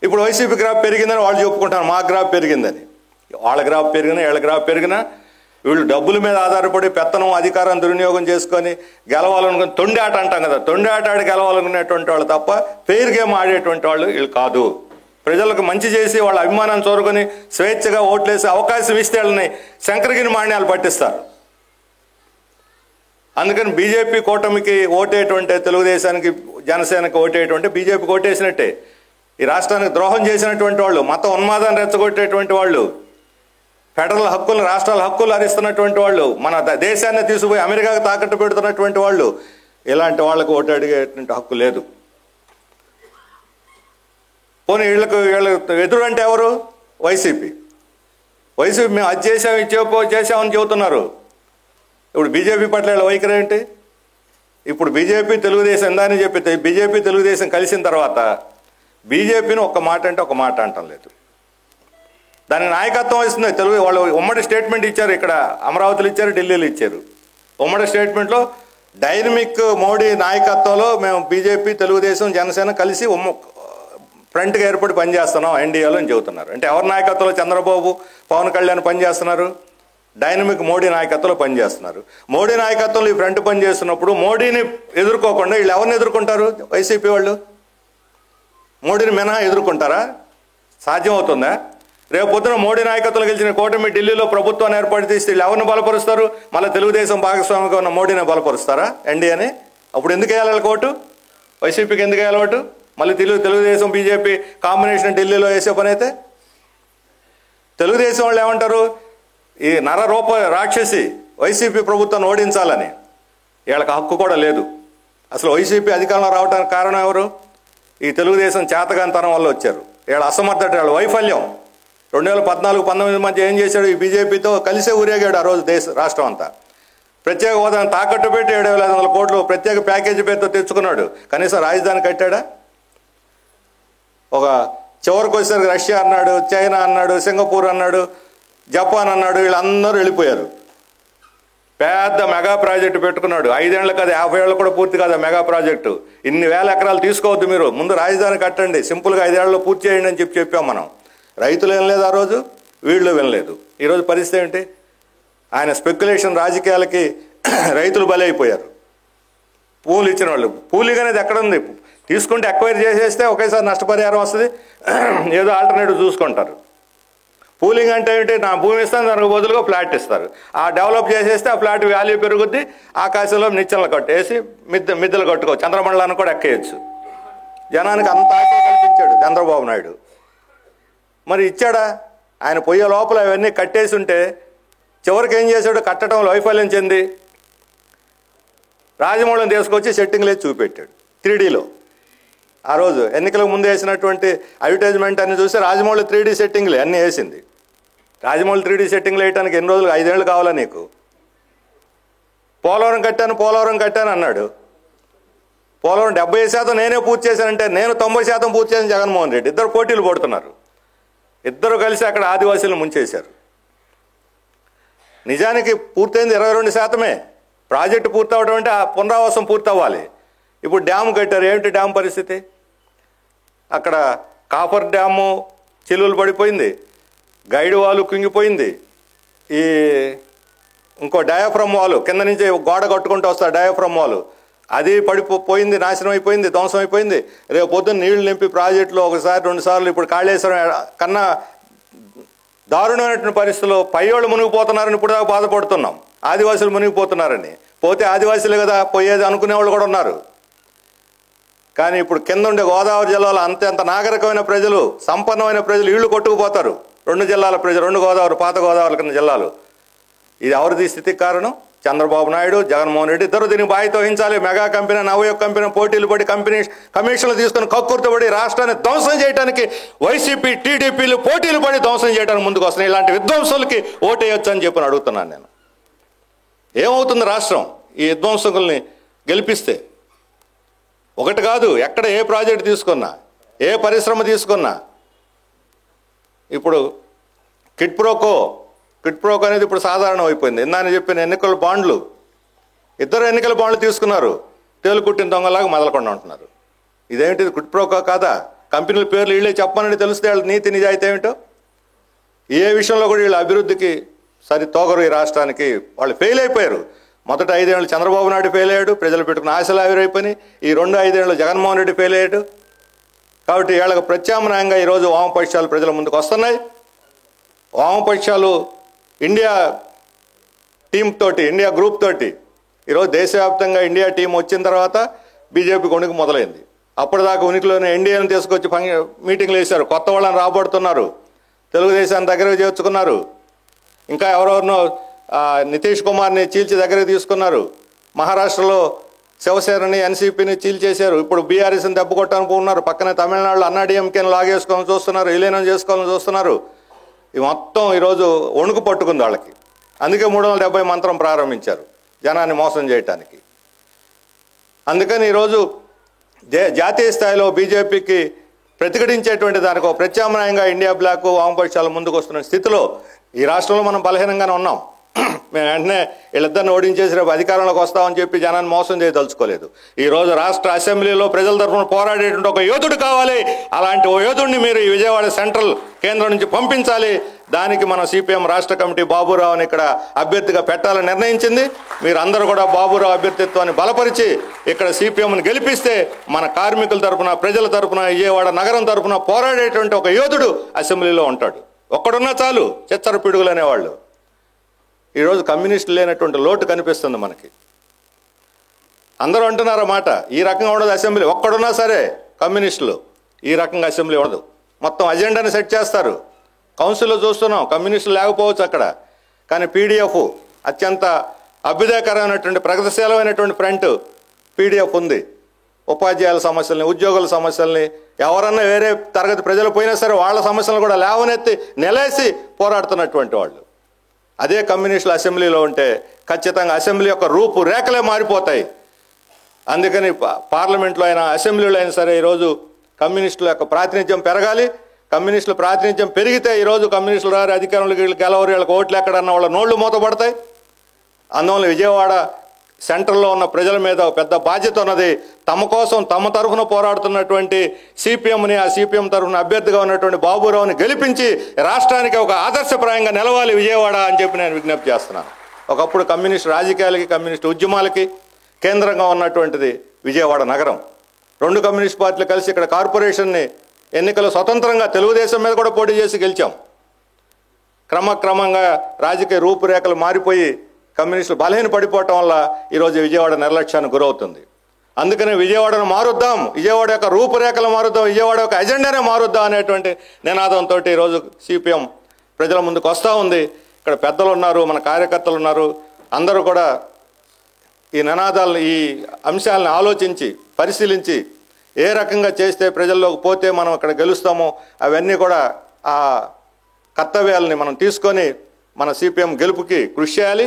ఇప్పుడు వైసీపీ గ్రాఫ్ పెరిగిందని వాళ్ళు చెప్పుకుంటారు, మా గ్రాఫ్ పెరిగిందని. వాళ్ళ గ్రాఫ్ పెరిగినా వీళ్ళ గ్రాఫ్ పెరిగినా వీళ్ళు డబ్బుల మీద ఆధారపడి పెత్తనం అధికారం దుర్వినియోగం చేసుకొని గెలవాలనుకుని తొండి ఆట అంటాం కదా, తొండి ఆట ఆడి గెలవాలనుకునేటువంటి వాళ్ళు తప్ప ఫెయిర్ గేమ్ ఆడేటువంటి వాళ్ళు వీళ్ళు కాదు. ప్రజలకు మంచి చేసి వాళ్ళ అభిమానాన్ని చూరుకొని స్వేచ్ఛగా ఓట్లేసి అవకాశం ఇస్తే వాళ్ళని శంకరగిరి మాణ్యాలు పట్టిస్తారు. అందుకని బీజేపీ కూటమికి ఓటేటువంటి, తెలుగుదేశానికి జనసేనకి ఓటేటువంటి బీజేపీకి ఓటేసినట్టే. ఈ రాష్ట్రానికి ద్రోహం చేసినటువంటి వాళ్ళు, మత ఉన్మాదాన్ని రెచ్చగొట్టేటువంటి వాళ్ళు, ఫెడరల్ హక్కులు రాష్ట్రాల హక్కులు హరిస్తున్నటువంటి వాళ్ళు, మన దేశాన్ని తీసుకుపోయి అమెరికాకు తాకట్టు పెడుతున్నటువంటి వాళ్ళు, ఇలాంటి వాళ్ళకు ఓటు అడిగేటువంటి హక్కు లేదు. పోనీ వీళ్ళకు ఎదురు అంటే ఎవరు? వైసీపీ. మేము అది చేసాం ఇది చేసామని చెబుతున్నారు. ఇప్పుడు బీజేపీ పట్ల వీళ్ళ వైఖరి ఏంటి? ఇప్పుడు బీజేపీ తెలుగుదేశం ఎందని చెప్పి బీజేపీ తెలుగుదేశం కలిసిన తర్వాత బీజేపీని ఒక్క మాట అంటే ఒక మాట అంటం లేదు. దాని నాయకత్వం వస్తుంది తెలుగు వాళ్ళు. ఉమ్మడి స్టేట్మెంట్ ఇచ్చారు, ఇక్కడ అమరావతిలో ఇచ్చారు, ఢిల్లీలో ఇచ్చారు. ఉమ్మడి స్టేట్మెంట్లో డైనమిక్ మోడీ నాయకత్వంలో మేము బీజేపీ, తెలుగుదేశం, జనసేన కలిసి ఫ్రంట్గా ఏర్పడి పనిచేస్తున్నాం ఎన్డీఏలో అని చెబుతున్నారు. అంటే ఎవరి నాయకత్వంలో చంద్రబాబు, పవన్ కళ్యాణ్ పనిచేస్తున్నారు? డైనమిక్ మోడీ నాయకత్వంలో పనిచేస్తున్నారు. మోడీ నాయకత్వంలో ఈ ఫ్రంట్ పనిచేస్తున్నప్పుడు మోడీని ఎదుర్కోకుండా వీళ్ళు ఎవరిని ఎదుర్కొంటారు? వైసీపీ వాళ్ళు మోడీని మినహా ఎదుర్కొంటారా? సాధ్యమవుతుందా? రేపు పొద్దున మోడీ నాయకత్వంలో గెలిచిన కూటమి ఢిల్లీలో ప్రభుత్వాన్ని ఏర్పాటు చేస్తే వీళ్ళు ఎవరిని బలపరుస్తారు? మళ్ళీ తెలుగుదేశం భాగస్వామిగా ఉన్న మోడీని బలపరుస్తారా ఎన్డీఏని? అప్పుడు ఎందుకు వేయాలి ఓటు? వైసీపీకి ఎందుకు వేయాలి ఓటు? మళ్ళీ తెలుగుదేశం బీజేపీ కాంబినేషన్ ఢిల్లీలో వేసే పని అయితే తెలుగుదేశం వాళ్ళు ఏమంటారు? ఈ నరరూప రాక్షసి వైసీపీ ప్రభుత్వాన్ని ఓడించాలని. వీళ్ళకి హక్కు కూడా లేదు. అసలు వైసీపీ అధికారంలో రావడానికి కారణం ఎవరు? ఈ తెలుగుదేశం చేతగానితనం వల్ల వచ్చారు. వీళ్ళ అసమర్థత, వీళ్ళ వైఫల్యం. 2014-19 మధ్య ఏం చేశాడు? ఈ బీజేపీతో కలిసే ఊరేగాడు ఆ రోజు రాష్ట్రం అంతా. ప్రత్యేక హోదాను తాకట్టు పెట్టి 7,500 కోట్లు ప్రత్యేక ప్యాకేజీ పేరుతో తెచ్చుకున్నాడు. కనీసం రాజధాని కట్టాడా? ఒక చివరికి వచ్చేసరికి రష్యా అన్నాడు, చైనా అన్నాడు, సింగపూర్ అన్నాడు, జపాన్ అన్నాడు. వీళ్ళందరూ వెళ్ళిపోయారు. పెద్ద మెగా ప్రాజెక్టు పెట్టుకున్నాడు. 5 ఏళ్ళు కాదు, 50 ఏళ్ళు కూడా పూర్తి కాదు మెగా ప్రాజెక్టు. ఇన్ని వేల ఎకరాలు తీసుకోవద్దు మీరు, ముందు రాజధాని కట్టండి, సింపుల్గా 5 ఏళ్లలో పూర్తి చేయండి అని చెప్పాం మనం. రైతులు వినలేదు ఆ రోజు, వీళ్ళు వినలేదు. ఈరోజు పరిస్థితి ఏంటి? ఆయన స్పెక్యులేషన్ రాజకీయాలకి రైతులు బలైపోయారు. పూలు ఇచ్చిన వాళ్ళు. పూలింగ్ అనేది ఎక్కడ ఉంది? తీసుకుంటే ఎక్వైర్ చేసేస్తే ఒకేసారి నష్టపరిహారం వస్తుంది, ఏదో ఆల్టర్నేటివ్ చూసుకుంటారు. పూలింగ్ అంటే ఏంటి? నా భూమి ఇస్తాను, దానికి బదులుగా ఫ్లాట్ ఇస్తారు. ఆ డెవలప్ చేసేస్తే ఆ ఫ్లాట్ వాల్యూ పెరుగుద్ది, ఆకాశంలో నిచ్చెనలు కట్టేసి మిద్దెలు కట్టుకో, చంద్రమండలాన్ని కూడా ఎక్కేయచ్చు. జనానికి అంత ఆశ కల్పించాడు చంద్రబాబు నాయుడు. మరి ఇచ్చాడా? ఆయన పొయ్యే లోపల అవన్నీ కట్టేసి ఉంటే చివరికి ఏం చేశాడు? కట్టడంలో వైఫల్యం చెంది రాజమౌళిని తీసుకొచ్చి సెట్టింగ్లు వేసి చూపెట్టాడు 3Dలో. ఆ రోజు ఎన్నికలకు ముందు వేసినటువంటి అడ్వర్టైజ్మెంట్ అన్ని చూస్తే రాజమౌళి 3D సెట్టింగ్లే అన్నీ వేసింది. రాజమౌళి 3D సెట్టింగ్లు వేయడానికి ఎన్ని రోజులు? 5 ఏళ్ళు కావాలా నీకు? పోలవరం కట్టాను అన్నాడు. పోలవరం 70% నేనే పూర్తి చేశానంటే, నేను 90% పూర్తి చేశాను జగన్మోహన్ రెడ్డి. ఇద్దరు పోటీలు పడుతున్నారు. ఇద్దరు కలిసి అక్కడ ఆదివాసీలను ముంచేశారు. నిజానికి పూర్తయింది 22%. ప్రాజెక్టు పూర్తవడం అంటే ఆ పునరావాసం పూర్తవ్వాలి. ఇప్పుడు డ్యామ్ కట్టారు. ఏమిటి డ్యామ్ పరిస్థితి? అక్కడ కాపర్ డ్యాము చిల్లులు పడిపోయింది, గైడ్ వాలు కుంగిపోయింది, ఈ ఇంకో డయాఫ్రమ్ వాలు కింద నుంచి గోడ కట్టుకుంటూ వస్తారు, డయాఫ్రమ్ వాలు అది పడిపోయింది, నాశనం అయిపోయింది, ధ్వంసం అయిపోయింది. రేపు పొద్దున్న నీళ్లు నింపి ప్రాజెక్టులో 1-2 సార్లు ఇప్పుడు కాళేశ్వరం కన్నా దారుణమైనటువంటి పరిస్థితుల్లో పయ్యోళ్ళు మునిగిపోతున్నారని ఇప్పుడు దాకా బాధపడుతున్నాం. ఆదివాసులు మునిగిపోతున్నారని. పోతే ఆదివాసులు కదా పోయేది అనుకునే వాళ్ళు కూడా ఉన్నారు. కానీ ఇప్పుడు కింద ఉండే గోదావరి జిల్లాలో అంత నాగరికమైన ప్రజలు, సంపన్నమైన ప్రజలు ఇళ్ళు కొట్టుకుపోతారు. 2 జిల్లాల ప్రజలు, 2 గోదావరి, పాత గోదావరి కింద జిల్లాలు. ఇది ఎవరిది స్థితికి కారణం? చంద్రబాబు నాయుడు, జగన్మోహన్ రెడ్డి. ఇద్దరు దీనికి బాధ్యత వహించాలి. మెగా కంపెనీ, నవయుగ కంపెనీ పోటీలు పడి కమిషన్లు తీసుకొని కక్కుర్తపడి రాష్ట్రాన్ని ధ్వంసం చేయడానికి వైసీపీ, టీడీపీలు పోటీలు పడి ధ్వంసం చేయడానికి ముందుకు వస్తున్నాయి. ఇలాంటి విధ్వంసులకి ఓటేయొచ్చు అని చెప్పి అడుగుతున్నాను నేను. ఏమవుతుంది రాష్ట్రం ఈ విధ్వంసకుల్ని గెలిపిస్తే? ఒకటి కాదు, ఎక్కడ ఏ ప్రాజెక్ట్ తీసుకున్నా, ఏ పరిశ్రమ తీసుకున్నా. ఇప్పుడు కిట్ ప్రోకో అనేది ఇప్పుడు సాధారణం అయిపోయింది. ఇందాక చెప్పిన ఎన్నికల బాండ్లు, ఇద్దరు ఎన్నికల బాండ్లు తీసుకున్నారు, తేలుకుట్టిన దొంగలాగా మొదలకుండా ఉంటున్నారు. ఇదేమిటి? కిట్ ప్రోకో కాదా? కంపెనీల పేర్లు వీళ్ళే చెప్పమని తెలిస్తే వాళ్ళ నీతి నిజాయితీ ఏమిటో. ఏ విషయంలో కూడా వీళ్ళ అభివృద్ధికి సరి తోగరు. ఈ రాష్ట్రానికి వాళ్ళు ఫెయిల్ అయిపోయారు. మొదట 5 ఏళ్ళు చంద్రబాబు నాయుడు ఫెయిల్ అయ్యాడు, ప్రజలు పెట్టుకున్న ఆశలు ఆవిరైపోయినాయి. ఈ 2-5 ఏళ్ళు జగన్మోహన్ రెడ్డి ఫెయిల్ అయ్యాడు. కాబట్టి వీళ్ళకి ప్రత్యామ్నాయంగా ఈరోజు వామపక్షాలు ప్రజల ముందుకు వస్తున్నాయి. వామపక్షాలు ఇండియా గ్రూప్ తోటి ఈరోజు దేశవ్యాప్తంగా ఇండియా టీం వచ్చిన తర్వాత బీజేపీకి ఉనికి మొదలైంది. అప్పటిదాకా ఉనికిలోనే ఎన్డీఏని తీసుకొచ్చి మీటింగ్లు వేశారు. కొత్త వాళ్ళని రాబడుతున్నారు, తెలుగుదేశాన్ని దగ్గరకు చేర్చుకున్నారు. ఇంకా ఎవరెవరినో నితీష్ కుమార్ని చీల్చి దగ్గరకు తీసుకున్నారు. మహారాష్ట్రలో శివసేనని, ఎన్సీపీని చీల్చేశారు. ఇప్పుడు బీఆర్ఎస్ని దెబ్బ కొట్టడానికి ఉన్నారు. పక్కనే తమిళనాడులో అన్నాడీఎంకేని లాగేసుకోవాలని చూస్తున్నారు, విలీనం చేసుకోవాలని చూస్తున్నారు. ఇది మొత్తం ఈరోజు వణుకు పట్టుకుంది వాళ్ళకి. అందుకే 370 మంత్రం ప్రారంభించారు జనాన్ని మోసం చేయటానికి. అందుకని ఈరోజు జాతీయ స్థాయిలో బీజేపీకి ప్రతిఘటించేటువంటి దానికి ఒక ప్రత్యామ్నాయంగా ఇండియా బ్లాక్ వామపక్షాలు ముందుకు వస్తున్న స్థితిలో ఈ రాష్ట్రంలో మనం బలహీనంగానే ఉన్నాం. మేము వెంటనే వీళ్ళిద్దరిని ఓడించేసి రేపు అధికారంలోకి వస్తామని చెప్పి జనాన్ని మోసం చేయదలుచుకోలేదు. ఈరోజు రాష్ట్ర అసెంబ్లీలో ప్రజల తరఫున పోరాడేటువంటి ఒక యోధుడు కావాలి. అలాంటి ఓ యోధుడిని మీరు ఈ విజయవాడ సెంట్రల్ కేంద్రం నుంచి పంపించాలి. దానికి మన సిపిఎం రాష్ట్ర కమిటీ బాబురావుని ఇక్కడ అభ్యర్థిగా పెట్టాలని నిర్ణయించింది. మీరు అందరూ కూడా బాబురావు అభ్యర్థిత్వాన్ని బలపరిచి ఇక్కడ సిపిఎంని గెలిపిస్తే మన కార్మికుల తరఫున, ప్రజల తరఫున, విజయవాడ నగరం తరఫున పోరాడేటువంటి ఒక యోధుడు అసెంబ్లీలో ఉంటాడు. ఒక్కడున్నా చాలు చెచ్చర పిడుగులు అనేవాళ్ళు. ఈరోజు కమ్యూనిస్టులు లేనటువంటి లోటు కనిపిస్తుంది మనకి. అందరూ అంటున్నారు మాట, ఈ రకంగా ఉండదు అసెంబ్లీ. ఒక్కడున్నా సరే కమ్యూనిస్టులు ఈ రకంగా అసెంబ్లీ ఉండదు. మొత్తం అజెండాని సెట్ చేస్తారు. కౌన్సిల్లో చూస్తున్నాం కమ్యూనిస్టులు లేకపోవచ్చు అక్కడ, కానీ పీడిఎఫ్ అత్యంత అభ్యుదయకరమైనటువంటి ప్రగతిశీలమైనటువంటి ఫ్రంట్ పీడిఎఫ్ ఉంది. ఉపాధ్యాయుల సమస్యల్ని, ఉద్యోగుల సమస్యల్ని, ఎవరన్నా వేరే తరగతి ప్రజలు పోయినా సరే వాళ్ళ సమస్యలను కూడా లేవనెత్తి నిలేసి పోరాడుతున్నటువంటి వాళ్ళు. అదే కమ్యూనిస్టులు అసెంబ్లీలో ఉంటే ఖచ్చితంగా అసెంబ్లీ యొక్క రూపురేఖలే మారిపోతాయి. అందుకని పార్లమెంట్లో అయినా అసెంబ్లీలో అయినా సరే ఈరోజు కమ్యూనిస్టుల యొక్క ప్రాతినిధ్యం పెరగాలి. కమ్యూనిస్టుల ప్రాతినిధ్యం పెరిగితే ఈరోజు కమ్యూనిస్టులు రారు, అధికారంలోకి గెలవరు, వీళ్ళకి ఓట్లు ఎక్కడన్నా వాళ్ళ నోళ్లు మూతపడతాయి. అందువల్ల విజయవాడ సెంట్రల్లో ఉన్న ప్రజల మీద పెద్ద బాధ్యత ఉన్నది. తమ కోసం తమ తరఫున పోరాడుతున్నటువంటి సిపిఎంని, ఆ సిపిఎం తరఫున అభ్యర్థిగా ఉన్నటువంటి బాబురావుని గెలిపించి రాష్ట్రానికి ఒక ఆదర్శప్రాయంగా నిలవాలి విజయవాడ అని చెప్పి నేను విజ్ఞప్తి చేస్తున్నాను. ఒకప్పుడు కమ్యూనిస్ట్ రాజకీయాలకి, కమ్యూనిస్ట్ ఉద్యమాలకి కేంద్రంగా ఉన్నటువంటిది విజయవాడ నగరం. రెండు కమ్యూనిస్ట్ పార్టీలు కలిసి ఇక్కడ కార్పొరేషన్ని ఎన్నికలు స్వతంత్రంగా తెలుగుదేశం మీద కూడా పోటీ చేసి గెలిచాం. క్రమక్రమంగా రాజకీయ రూపురేఖలు మారిపోయి కమ్యూనిస్టులు బలహీన పడిపోవటం వల్ల ఈరోజు విజయవాడ నిర్లక్ష్యానికి గురవుతుంది. అందుకని విజయవాడను మారుద్దాం, విజయవాడ యొక్క రూపురేఖలు మారుద్దాం, విజయవాడ యొక్క ఎజెండానే మారుద్దాం అనేటువంటి నినాదంతో ఈరోజు సిపిఎం ప్రజల ముందుకు వస్తూ ఉంది. ఇక్కడ పెద్దలు ఉన్నారు, మన కార్యకర్తలు ఉన్నారు. అందరూ కూడా ఈ నినాదాలను, ఈ అంశాలను ఆలోచించి పరిశీలించి ఏ రకంగా చేస్తే ప్రజల్లోకి పోతే మనం ఇక్కడ గెలుస్తామో అవన్నీ కూడా ఆ కర్తవ్యాలని మనం తీసుకొని మన సిపిఎం గెలుపుకి కృషి చేయాలి.